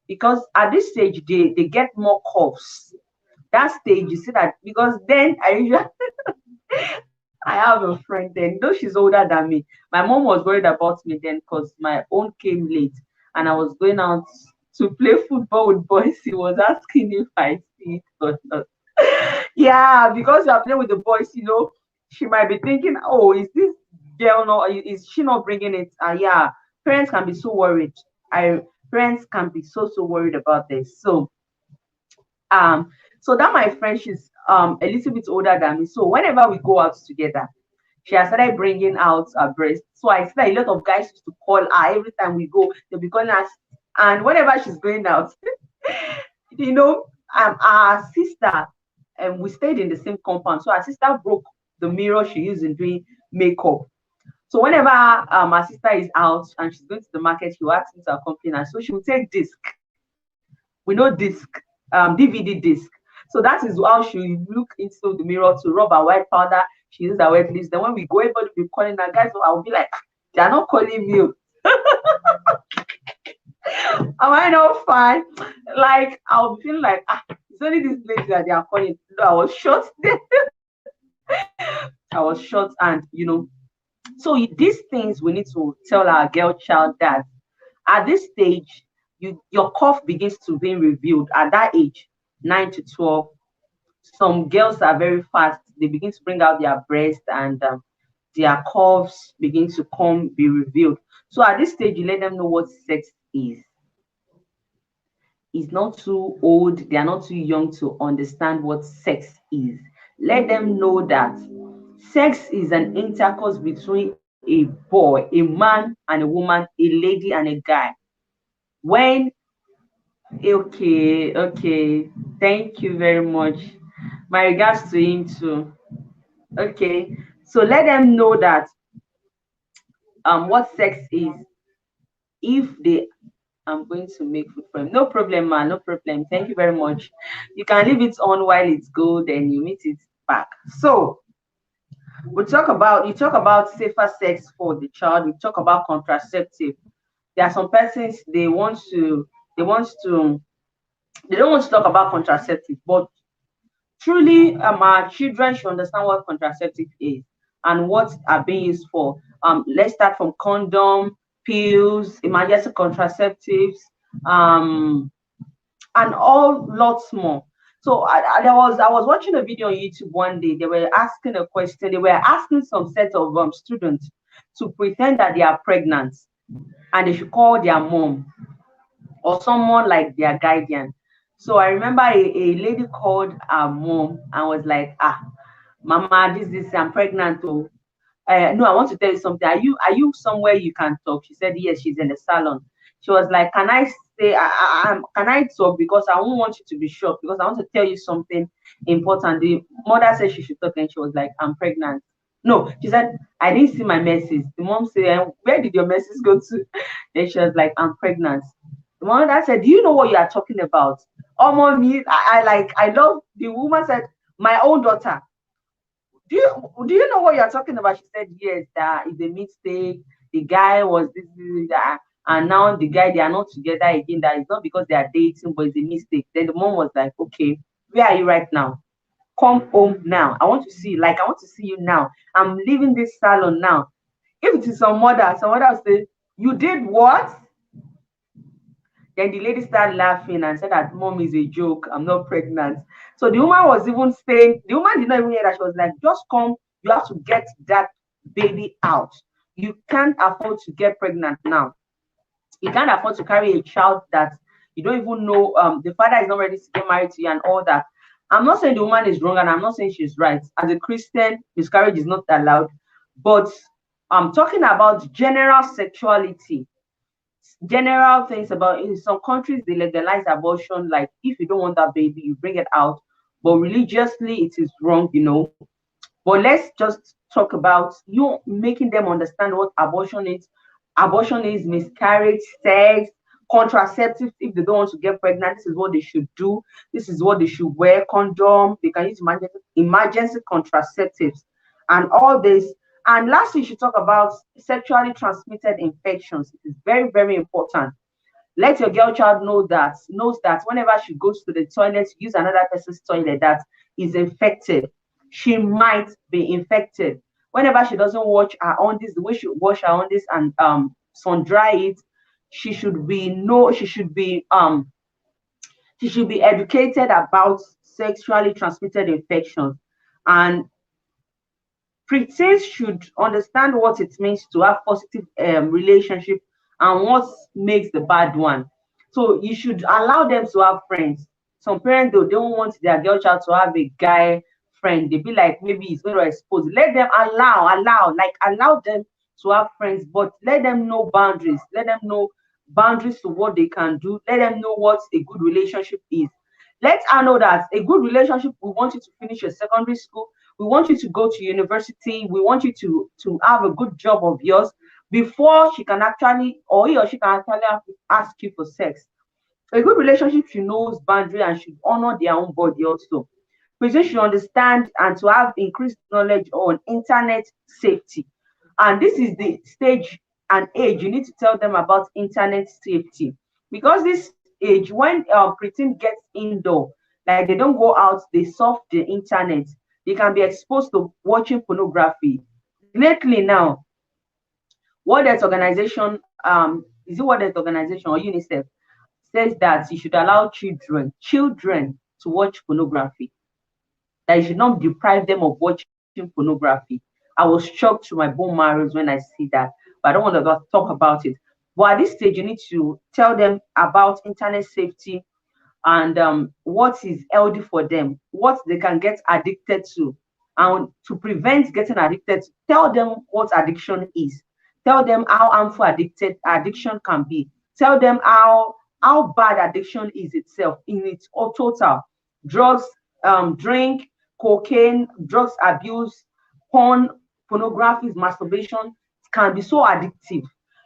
because at this stage they get more curves. That stage, you see that, because then I usually I have a friend then, though she's older than me. My mom was worried about me then because my own came late and I was going out to play football with boys. She was asking if I see it or not. Yeah, because you're playing with the boys, she might be thinking, oh, is this girl not, is she not bringing it? Yeah, parents can be so worried. I Parents can be so worried about this. Um, so that my friend, she's a little bit older than me. So whenever we go out together, she has started bringing out her breast. So I see that a lot of guys used to call her every time we go. They'll be calling us, and whenever she's going out, you know, our sister, and we stayed in the same compound. So our sister broke the mirror she used in doing makeup. So whenever my sister is out and she's going to the market, she will ask me to accompany her. So she will take disc. We know disc, DVD disc. So that is how she look into the mirror to rub her white powder. She uses her wet lips. Then when we go, everybody will be calling her, guys. So I will be like, they are not calling me. Am I not fine? Like I'll be feeling like, it's only this lady that they are calling. No, I was short. I was short, and so these things we need to tell our girl child that at this stage, your cough begins to be revealed at that age, 9 to 12. Some girls are very fast; they begin to bring out their breast, and their coughs begin to be revealed. So at this stage, you let them know what sex is. It's not too old; they are not too young to understand what sex is. Let them know that sex is an intercourse between a boy, a man, and a woman, a lady, and a guy. When Okay, thank you very much. My regards to him too. Okay, so let them know that what sex is. If they I'm going to make food for him. No problem, man. No problem. Thank you very much. You can leave it on while it's good, then you meet it back. So you talk about safer sex for the child. We talk about contraceptive. There are some persons they want to they don't want to talk about contraceptive, but truly, our children should understand what contraceptive is and what are being used for. Let's start from condom, pills, emergency contraceptives, um, and all lots more. So I was watching a video on YouTube one day. They were asking a question. They were asking some set of students to pretend that they are pregnant and they should call their mom or someone like their guardian. So I remember a lady called her mom and was like, mama, this, I'm pregnant. Oh, no, I want to tell you something. Are you somewhere you can talk? She said, yes, she's in the salon. She was like, can I say, can I talk? Because I won't want you to be shocked, because I want to tell you something important. The mother said she should talk, and she was like, I'm pregnant. No, she said, I didn't see my message. The mom said, where did your message go to? Then she was like, I'm pregnant. The mother said, do you know what you are talking about? Oh, mommy, I love, the woman said, my own daughter. Do you know what you're talking about? She said, yes, that is a mistake. The guy was this, that, and now the guy, they are not together again. That is not because they are dating, but it's a mistake. Then the mom was like, okay, where are you right now? Come home now. I want to see you. Like, I want to see you now. I'm leaving this salon now. If it is some mother will say, you did what? Then the lady started laughing and said that mom is a joke. I'm not pregnant. So the woman was even saying, the woman did not even hear that. She was like, just come. You have to get that baby out. You can't afford to get pregnant now. You can't afford to carry a child that you don't even know. The father is not ready to get married to you and all that. I'm not saying the woman is wrong and I'm not saying she's right. As a Christian, miscarriage is not allowed. But I'm talking about general sexuality, general things about, in some countries they legalize abortion. Like, if you don't want that baby, you bring it out, but religiously it is wrong. But let's just talk about you making them understand what abortion is. Abortion is miscarriage, sex, contraceptives. If they don't want to get pregnant, this is what they should do. This is what they should wear: condom. They can use emergency contraceptives and all this. And lastly, you should talk about sexually transmitted infections. It is very, very important. Let your girl child knows that whenever she goes to the toilet to use another person's toilet that is infected, she might be infected. Whenever she doesn't wash her undies the way she wash her undies and sun dry it, she should be no she should be educated about sexually transmitted infections. And preteens should understand what it means to have positive relationship and what makes the bad one. So you should allow them to have friends. Some parents though don't want their girl child to have a guy friend. They be like maybe it's going to expose. Let them allow them to have friends, but let them know boundaries. Let them know boundaries to what they can do. Let them know what a good relationship is. Let her know that a good relationship, we want you to finish your secondary school, we want you to go to university, we want you to have a good job of yours before she can actually, or he or she can actually ask you for sex. A good relationship should knows boundary and should honor their own body also. Person should understand and to have increased knowledge on internet safety. And this is the stage and age you need to tell them about internet safety. Because this age, when preteen gets indoor, like they don't go out, they surf the internet, they can be exposed to watching pornography. Lately now, World Health Organization, is it World Health Organization or UNICEF, says that you should allow children to watch pornography, that you should not deprive them of watching pornography. I was shocked to my bone marrows when I see that, but I don't want to talk about it. But at this stage, you need to tell them about internet safety and what is healthy for them, what they can get addicted to, and to prevent getting addicted, tell them what addiction is. Tell them how harmful addicted addiction can be. Tell them how bad addiction is itself in its total. Drugs, drink, cocaine, drugs abuse, porn, pornography, masturbation can be so addictive.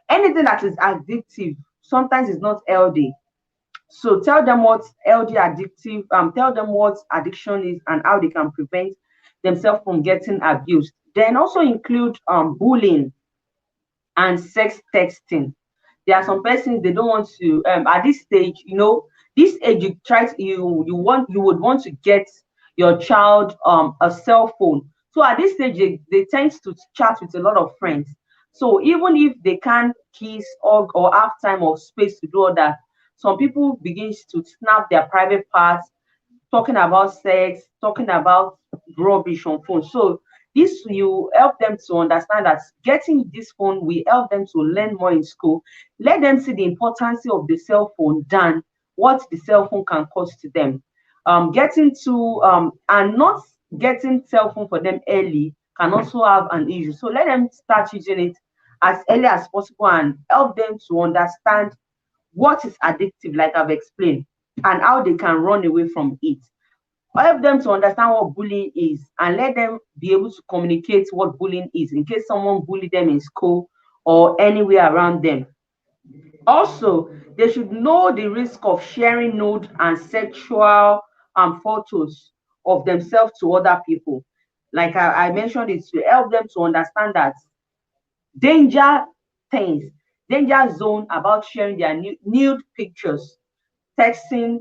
Anything that is addictive sometimes is not healthy. So tell them what LD addictive, tell them what addiction is and how they can prevent themselves from getting abused. Then also include bullying and sex texting. There are some persons they don't want to at this stage, this age you try to you would want to get your child a cell phone. So at this stage they tend to chat with a lot of friends. So even if they can't kiss or have time or space to do all that, some people begins to snap their private parts, talking about sex, talking about rubbish on phone. So this will help them to understand that getting this phone will help them to learn more in school. Let them see the importance of the cell phone than what the cell phone can cost to them. Getting to and not getting cell phone for them early can also have an issue. So let them start using it as early as possible and help them to understand what is addictive, like I've explained, and how they can run away from it. Help them to understand what bullying is and let them be able to communicate what bullying is in case someone bullied them in school or anywhere around them. Also, they should know the risk of sharing nude and sexual photos of themselves to other people. Like I mentioned, it to help them to understand that danger things, danger zone about sharing their nude pictures, sexing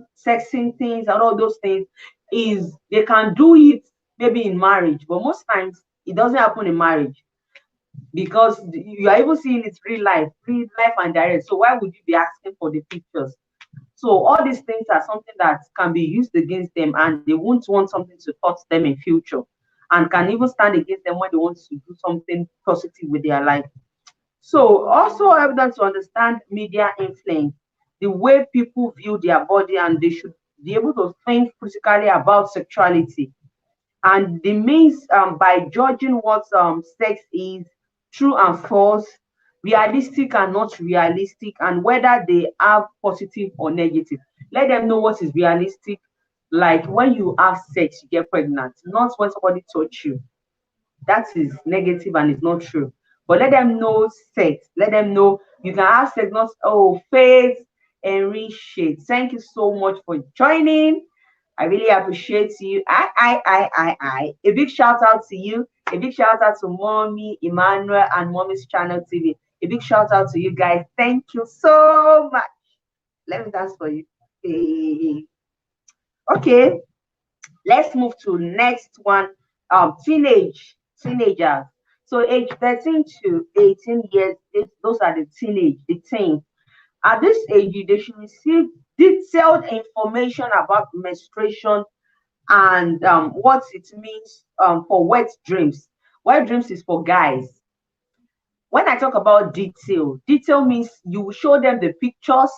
things, and all those things is they can do it maybe in marriage, but most times it doesn't happen in marriage because you are even seeing it real life and direct. So why would you be asking for the pictures? So all these things are something that can be used against them, and they won't want something to hurt them in future, and can even stand against them when they want to do something positive with their life. So also help them to understand media influence, the way people view their body, and they should be able to think critically about sexuality and the means by judging what sex is, true and false, realistic and not realistic, and whether they have positive or negative. Let them know what is realistic, like when you have sex, you get pregnant, not when somebody touch you. That is negative and it's not true. But let them know sex. Let them know you can have sex, not faith and reshape. Thank you so much for joining. I really appreciate you. I. A big shout out to you. A big shout out to Mommy, Emmanuel, and Mommy's Channel TV. A big shout out to you guys. Thank you so much. Let me dance for you. Eh, okay, let's move to next one. Teenagers. So age 13 to 18 years, those are the teen. At this age, they should receive detailed information about menstruation and what it means for wet dreams. Wet dreams is for guys. When I talk about detail means you will show them the pictures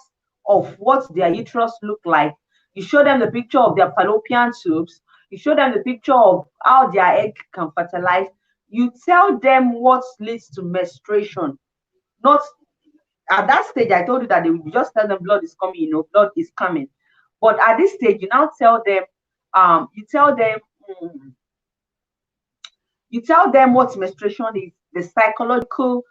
of what their uterus look like. You show them the picture of their fallopian tubes. You show them the picture of how their egg can fertilize. You tell them what leads to menstruation. Not at that stage, I told you that they will just tell them blood is coming, blood is coming. But at this stage, you now tell them, you tell them, mm, you tell them what menstruation is, the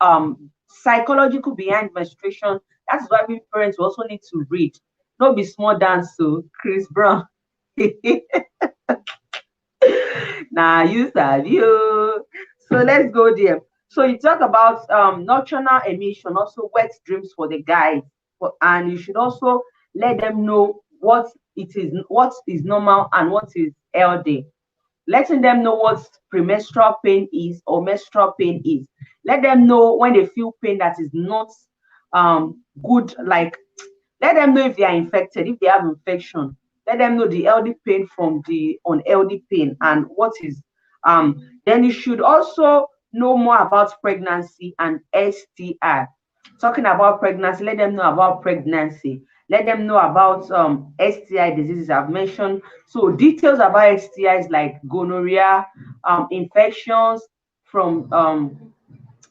um psychological behind menstruation. That's why we parents also need to read. Don't be small dance, so Chris Brown. Nah, you said you. So let's go there. So you talk about nocturnal emission, also wet dreams for the guys, and you should also let them know what is normal and what is healthy. Letting them know what premenstrual pain is or menstrual pain is. Let them know when they feel pain that is not good, like let them know if they are infected, if they have infection. Let them know the healthy pain from the unhealthy pain and what is. Then you should also know more about pregnancy and STI. Talking about pregnancy, let them know about pregnancy. Let them know about STI diseases I've mentioned. So details about STIs like gonorrhea, infections from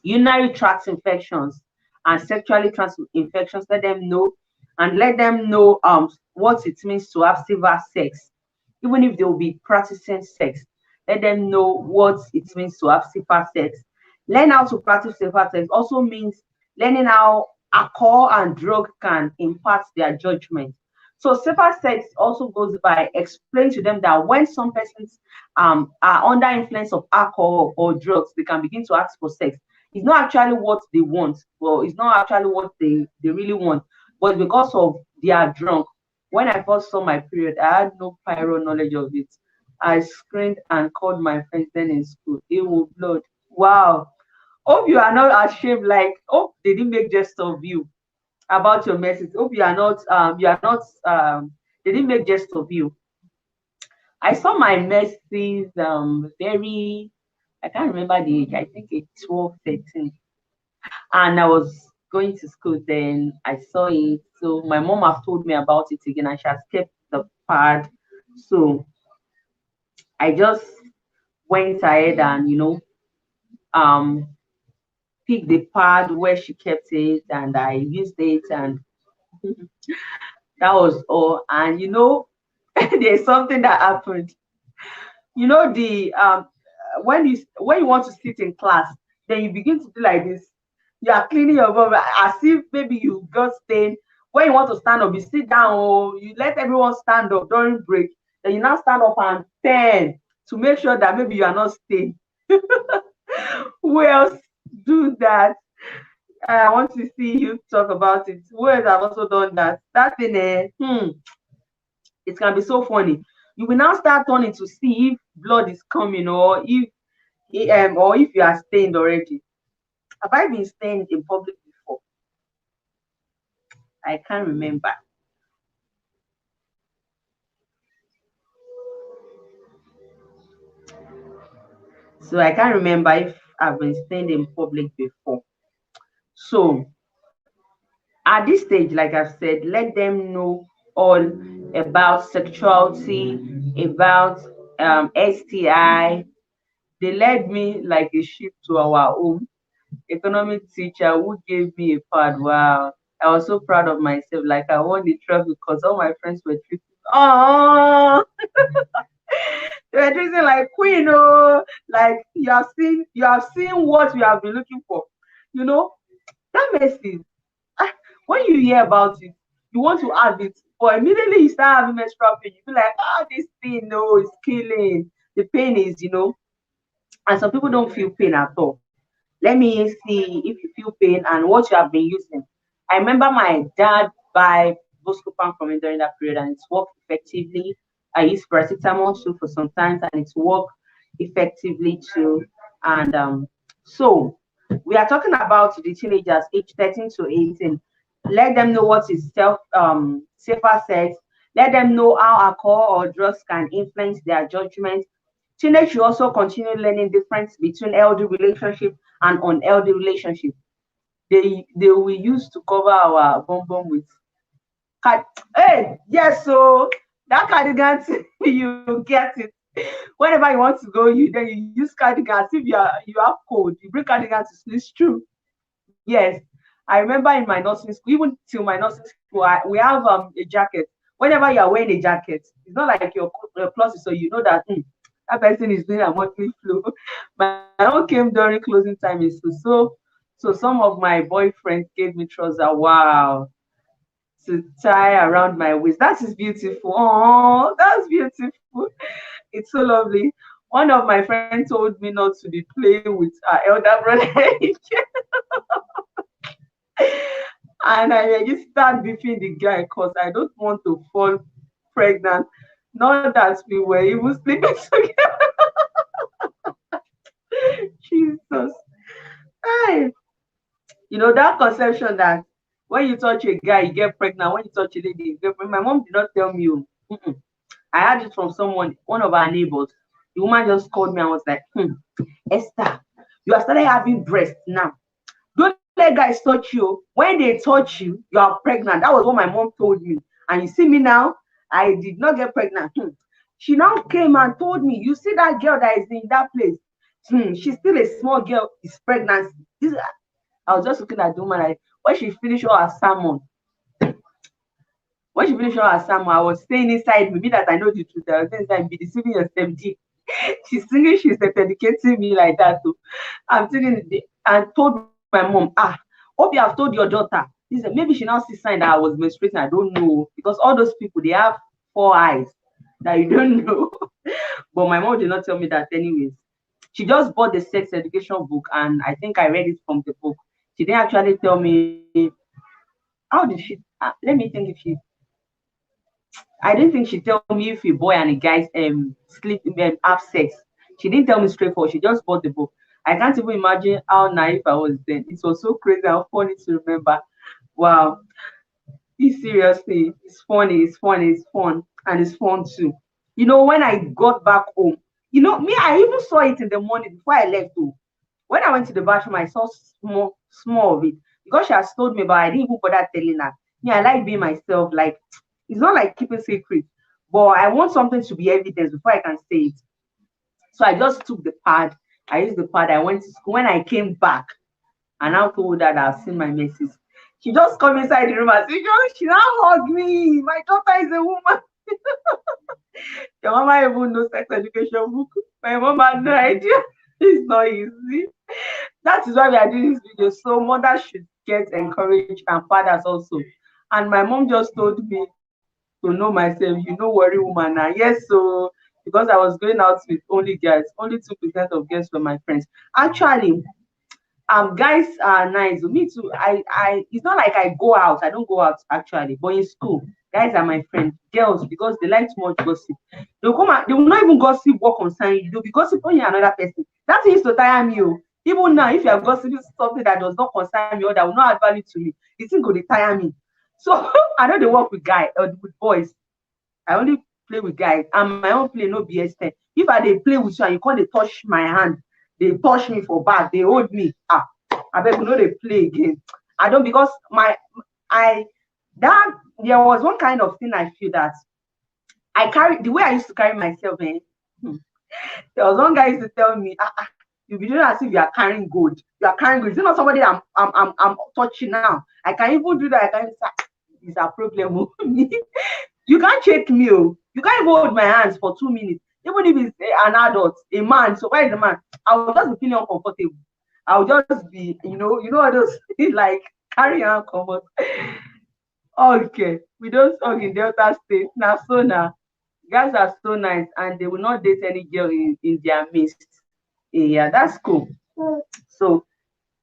urinary tract infections and sexually transmitted infections. Let them know, and let them know what it means to have safer sex, even if they will be practicing sex. Let them know what it means to have safer sex. Learn how to practice safer sex also means learning how alcohol and drug can impact their judgment. So safer sex also goes by explaining to them that when some persons are under influence of alcohol or drugs, they can begin to ask for sex. It's not actually what they want, well, it's not actually what they really want, but because of they are drunk. When I first saw my period, I had no prior knowledge of it. I screamed and called my friends then in school. It will blood. Wow. Hope you are not ashamed. Like, hope they didn't make jest of you about your message. Hope you are not they didn't make jest of you. I saw my messages very, I can't remember the age. I think it's 12, 13. And I was going to school then. I saw it. So my mom have told me about it again and she has kept the pad. So I just went ahead and um picked the pad where she kept it and I used it and that was all. And there's something that happened. The when you want to sit in class, then you begin to do like this. You are cleaning your bum as if maybe you got stain. When you want to stand up, you sit down or you let everyone stand up during break. Then you now stand up and turn to make sure that maybe you are not stained. Who else do that? I want to see you talk about it. Who else have also done that? That thing, it can be so funny. You will now start turning to see if blood is coming or if you are stained already. Have I been stained in public before? I can't remember. So I can't remember if I've been stained in public before. So at this stage, like I've said, let them know all about sexuality, about STI. They led me like a sheep to our home. Economic teacher who gave me a pad. Wow. I was so proud of myself. Like I won the trophy because all my friends were treating. Oh, they were treating like queen. Oh, like you have seen what you have been looking for. You know that message. When you hear about it, you want to have it, but immediately you start having menstrual pain. You feel like, this thing, no, is killing. The pain is, and some people don't feel pain at all. Let me see if you feel pain and what you have been using. I remember my dad buy Buscopan for me during that period, and it's worked effectively. I used paracetamol too for some times, and it's worked effectively too. And so we are talking about the teenagers, age 13 to 18. Let them know what is safer sex. Let them know how alcohol or drugs can influence their judgment. Teenage should also continue learning difference between healthy relationship and unhealthy relationship. They will use to cover our bum bum with hey, yes, so that cardigan you get it. Whenever you want to go, you use cardigan. If you have cold, you bring cardigan to sleep. It's true. Yes. I remember in my nursing school, even till my nursing school, we have a jacket. Whenever you are wearing a jacket, it's not like your closet, so you know that that person is doing a monthly flu. My own came during closing time in school. So some of my boyfriends gave me trouser. Wow, to tie around my waist. That is beautiful. Oh, that's beautiful. It's so lovely. One of my friends told me not to be playing with our elder brother. And I just start beefing the guy because I don't want to fall pregnant. Not that we were even sleeping together. Jesus. Hey. That conception that when you touch a guy, you get pregnant. When you touch a lady, you get pregnant. My mom did not tell me. I had it from someone, one of our neighbors. The woman just called me and was like, Esther, you are started having breasts now. Don't let guys touch you. When they touch you, you are pregnant. That was what my mom told me. And you see me now, I did not get pregnant. She now came and told me, you see that girl that is in that place? She's still a small girl, is pregnant. I was just looking at the woman like when she finished all her sermon. When she finished all her sermon, I was staying inside me that I know the truth. I was saying that be deceiving yourself. She's singing, she's dedicating me like that too. I'm singing and told my mom, hope you have told your daughter. He said, maybe she now see sign that I was menstruating. I don't know. Because all those people, they have 4 eyes that you don't know. But my mom did not tell me that anyways. She just bought the sex education book and I think I read it from the book. She didn't actually tell me how did she let me think if she I didn't think she'd tell me if a boy and a guy sleep have sex. She didn't tell me straightforward. She just bought the book. I can't even imagine how naive I was then. It was so crazy and funny to remember. Wow. Seriously, it's funny, it's funny, it's fun, and it's fun too. When I got back home, me, I even saw it in the morning before I left home. When I went to the bathroom, I saw small of it because she has told me, but I didn't even bother telling her. Me, I like being myself. Like it's not like keeping secret, but I want something to be evidence before I can say it. So I just took the pad. I used the pad. I went to school. When I came back, and I told her that I've seen my message. She just come inside the room and she now hug me. My daughter is a woman. Your mama even knows sex education book. My mom had no idea. It's not easy. That is why we are doing this video. So mothers should get encouraged and fathers also. And my mom just told me to know myself, worry woman now. Yes, so because I was going out with only guys, only 2% of girls were my friends. Actually, guys are nice. Me too. I it's not like I go out. I don't go out actually, but in school, guys are my friends. Girls, because they like too much gossip. They'll come out, they will not even gossip what concern you. They'll be gossiping another person. That used to tire me. Even now, if you are gossiping something that does not concern me or that will not add value to me, it thing go tire me. So I know they work with guys or with boys. I only play with guys, and my own play no BS 10. If I they play with you and you can't they touch my hand, they touch me for back, they hold me. I bet you know they play again. I don't because that there was one kind of thing I feel that I carry the way I used to carry myself. There was one guy used to tell me, you be doing as if you are carrying gold. You are carrying gold. It's not somebody I'm touching now. I can even do that. I can say, it's a problem with me. You can't shake me. You can't even hold my hands for 2 minutes. Even if it's an adult, a man. So why is the man? I will just be feeling uncomfortable. I'll just be, all those like carry on comfort. Okay, we don't talk in Delta State. Now, guys are so nice and they will not date any girl in their midst. Yeah, that's cool. So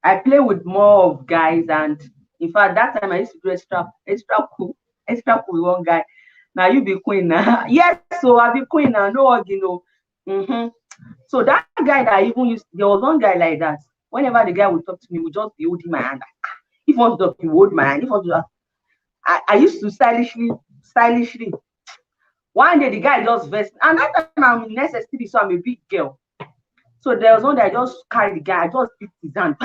I play with more of guys and In fact, that time I used to do extra cool with one guy. Now you be queen now. Yes, so I be queen now. No hugging, no. Mm-hmm. So that guy that I even used, there was one guy like that. Whenever the guy would talk to me, would just be holding my hand. If he wants to talk, he would hold my hand. If he wants to, I used to stylishly. One day the guy just vexed, and that time I'm in SS3, so I'm a big girl. So there was one day I just carried the guy, I just picked his hand,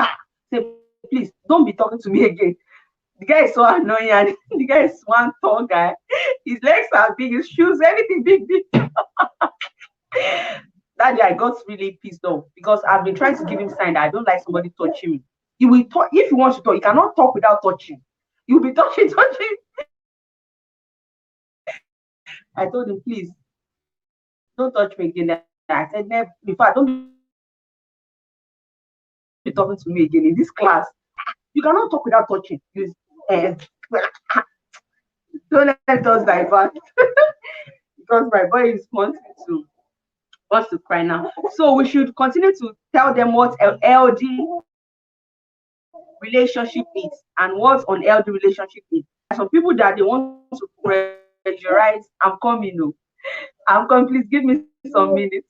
say, please don't be talking to me again. The guy is so annoying, and the guy is one tall guy. His legs are big, his shoes, everything big, big. That day I got really pissed off because I've been trying to give him sign that I don't like somebody touching me. He will talk if he wants to talk, he cannot talk without touching. You'll be touching, touching. I told him, please don't touch me again. I said, never, in fact, don't be talking to me again in this class. You cannot talk without touching. Uh, don't let us divert because my boy is wants to cry now. So we should continue to tell them what LD relationship is and what unhealthy relationship is. Some people that they want to pressurize. I'm coming, no. I'm coming. Please give me some minutes.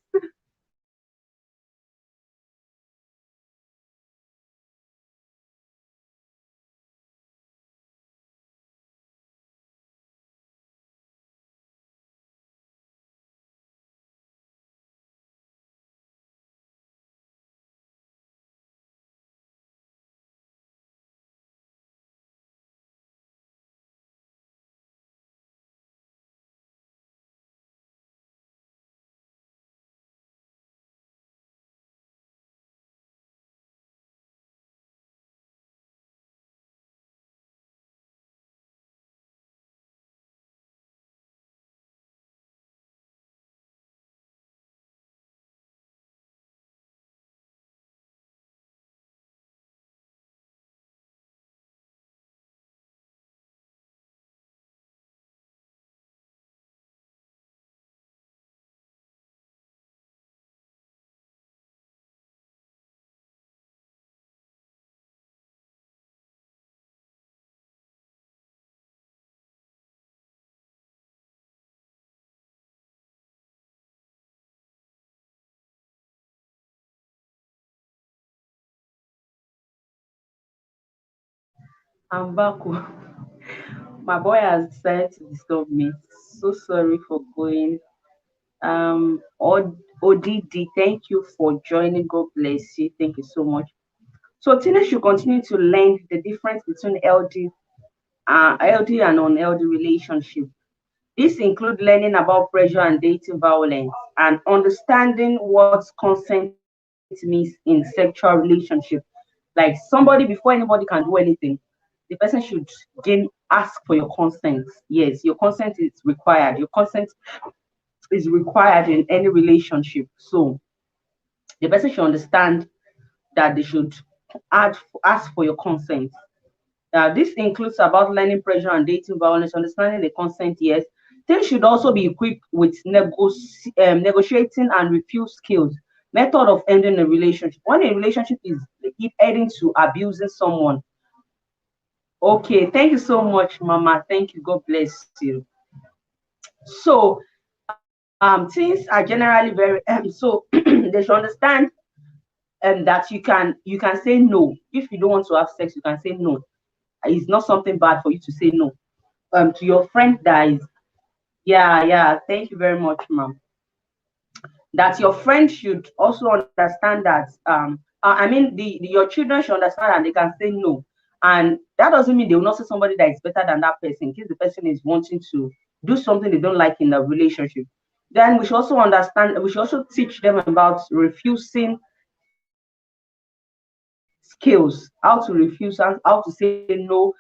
I'm back. My boy has decided to disturb me. So sorry for going. ODD, thank you for joining. God bless you. Thank you so much. So teenagers should continue to learn the difference between LD and unhealthy relationship. This includes learning about pressure and dating violence and understanding what consent means in sexual relationship. Like somebody, before anybody can do anything, the person should gain ask for your consent. Yes, your consent is required. Your consent is required in any relationship. So the person should understand that they should ask for your consent. This includes about learning pressure and dating violence, understanding the consent, yes. They should also be equipped with negotiating and refuse skills, method of ending a relationship. When a relationship is heading to abusing someone, okay, thank you so much, Mama. Thank you. God bless you. So, things are generally very so they should understand that you can say no if you don't want to have sex. You can say no. It's not something bad for you to say no. To your friend that is, yeah, yeah. Thank you very much, ma'am. That your friend should also understand that I mean your children should understand and they can say no. And that doesn't mean they will not say somebody that is better than that person in case the person is wanting to do something they don't like in a relationship. Then we should also understand, we should also teach them about refusing skills, how to refuse and how to say no,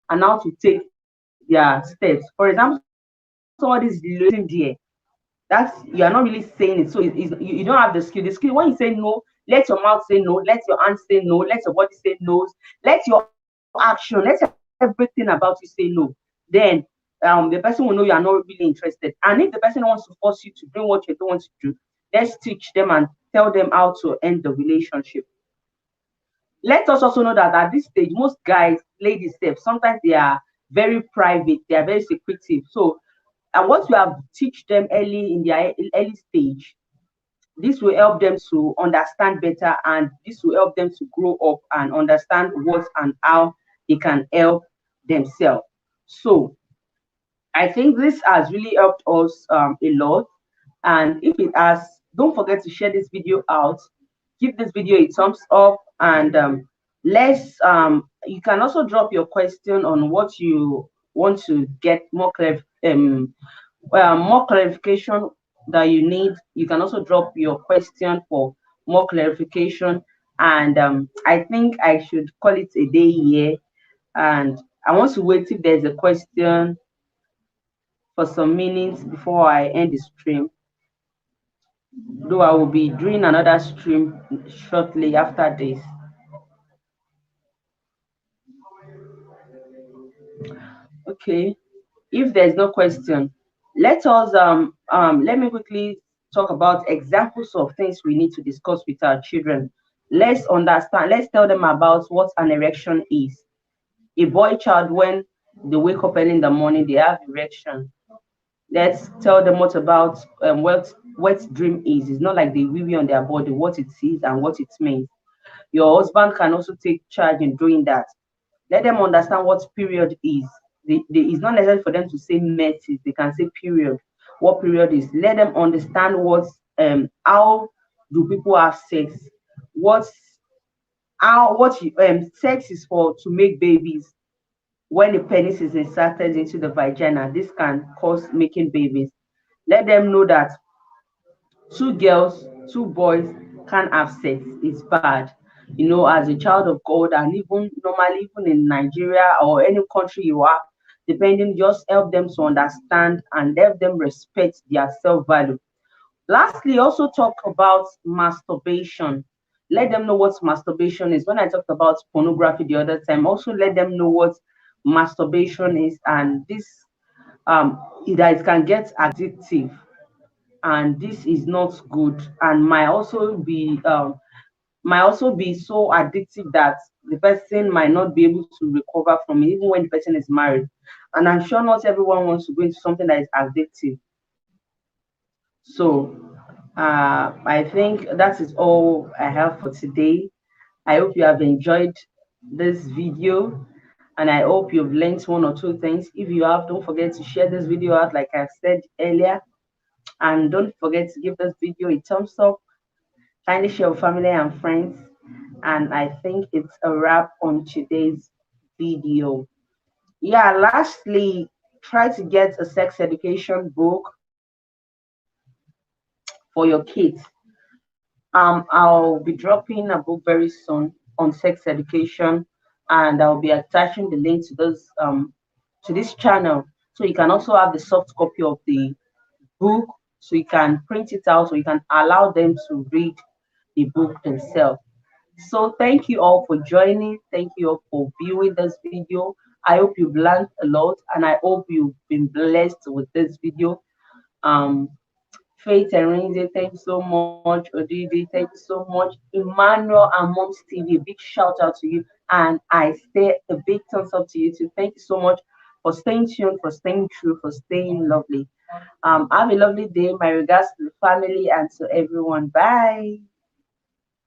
and how to take their steps. For example, somebody is losing there. That's you are not really saying it. So you don't have the skill. The skill, when you say no, let your mouth say no, let your hand say no, let your body say no, let your action, let everything about you say no. Then the person will know you are not really interested. And if the person wants to force you to doing what you don't want to do, let's teach them and tell them how to end the relationship. Let us also know that at this stage, most guys, ladies, sometimes they are very private, they are very secretive. So, and what you have teach them early in their early stage, this will help them to understand better, and this will help them to grow up and understand what and how they can help themselves. So, I think this has really helped us a lot. And if it has, don't forget to share this video out. Give this video a thumbs up, and let's you can also drop your question on what you want to get more clarification that you need. You can also drop your question for more clarification. And I think I should call it a day here. And I want to wait if there's a question for some minutes before I end the stream. Though I will be doing another stream shortly after this. Okay, if there's no question, let me quickly talk about examples of things we need to discuss with our children. Let's tell them about what an erection is. A boy child, when they wake up early in the morning, they have erection. Let's tell them what about what dream is. It's not like they weave on their body, what it is and what it means. Your husband can also take charge in doing that. Let them understand what period is. It's not necessary for them to say metis, they can say period. What period is? Let them understand how do people have sex, what's how what sex is for, to make babies. When the penis is inserted into the vagina, this can cause making babies. Let them know that two girls, two boys can't have sex. It's bad. As a child of God, and even normally, even in Nigeria or any country you are, depending, just help them to understand and help them respect their self value. Lastly, also talk about masturbation. Let them know what masturbation is. When I talked about pornography the other time, also let them know what masturbation is, and this that it can get addictive, and this is not good, and might also be so addictive that the person might not be able to recover from it, even when the person is married. And I'm sure not everyone wants to go into something that is addictive. So I think that is all I have for today. I hope you have enjoyed this video, and I hope you've learned one or two things. If you have, don't forget to share this video out like I said earlier, and don't forget to give this video a thumbs up. Kindly share with family and friends. And I think it's a wrap on today's video. Yeah, lastly, try to get a sex education book for your kids. I'll be dropping a book very soon on sex education, and I'll be attaching the link to this channel, so you can also have the soft copy of the book, so you can print it out, so you can allow them to read the book themselves. So thank you all for joining. Thank you all for viewing this video. I hope you've learned a lot, and I hope you've been blessed with this video. Um, Faith and Renze, thank you so much. Odidi, thank you so much. Emmanuel and Moms TV, big shout out to you. And I say a big thumbs up to you too. Thank you so much for staying tuned, for staying true, for staying lovely. Have a lovely day. My regards to the family and to everyone. Bye.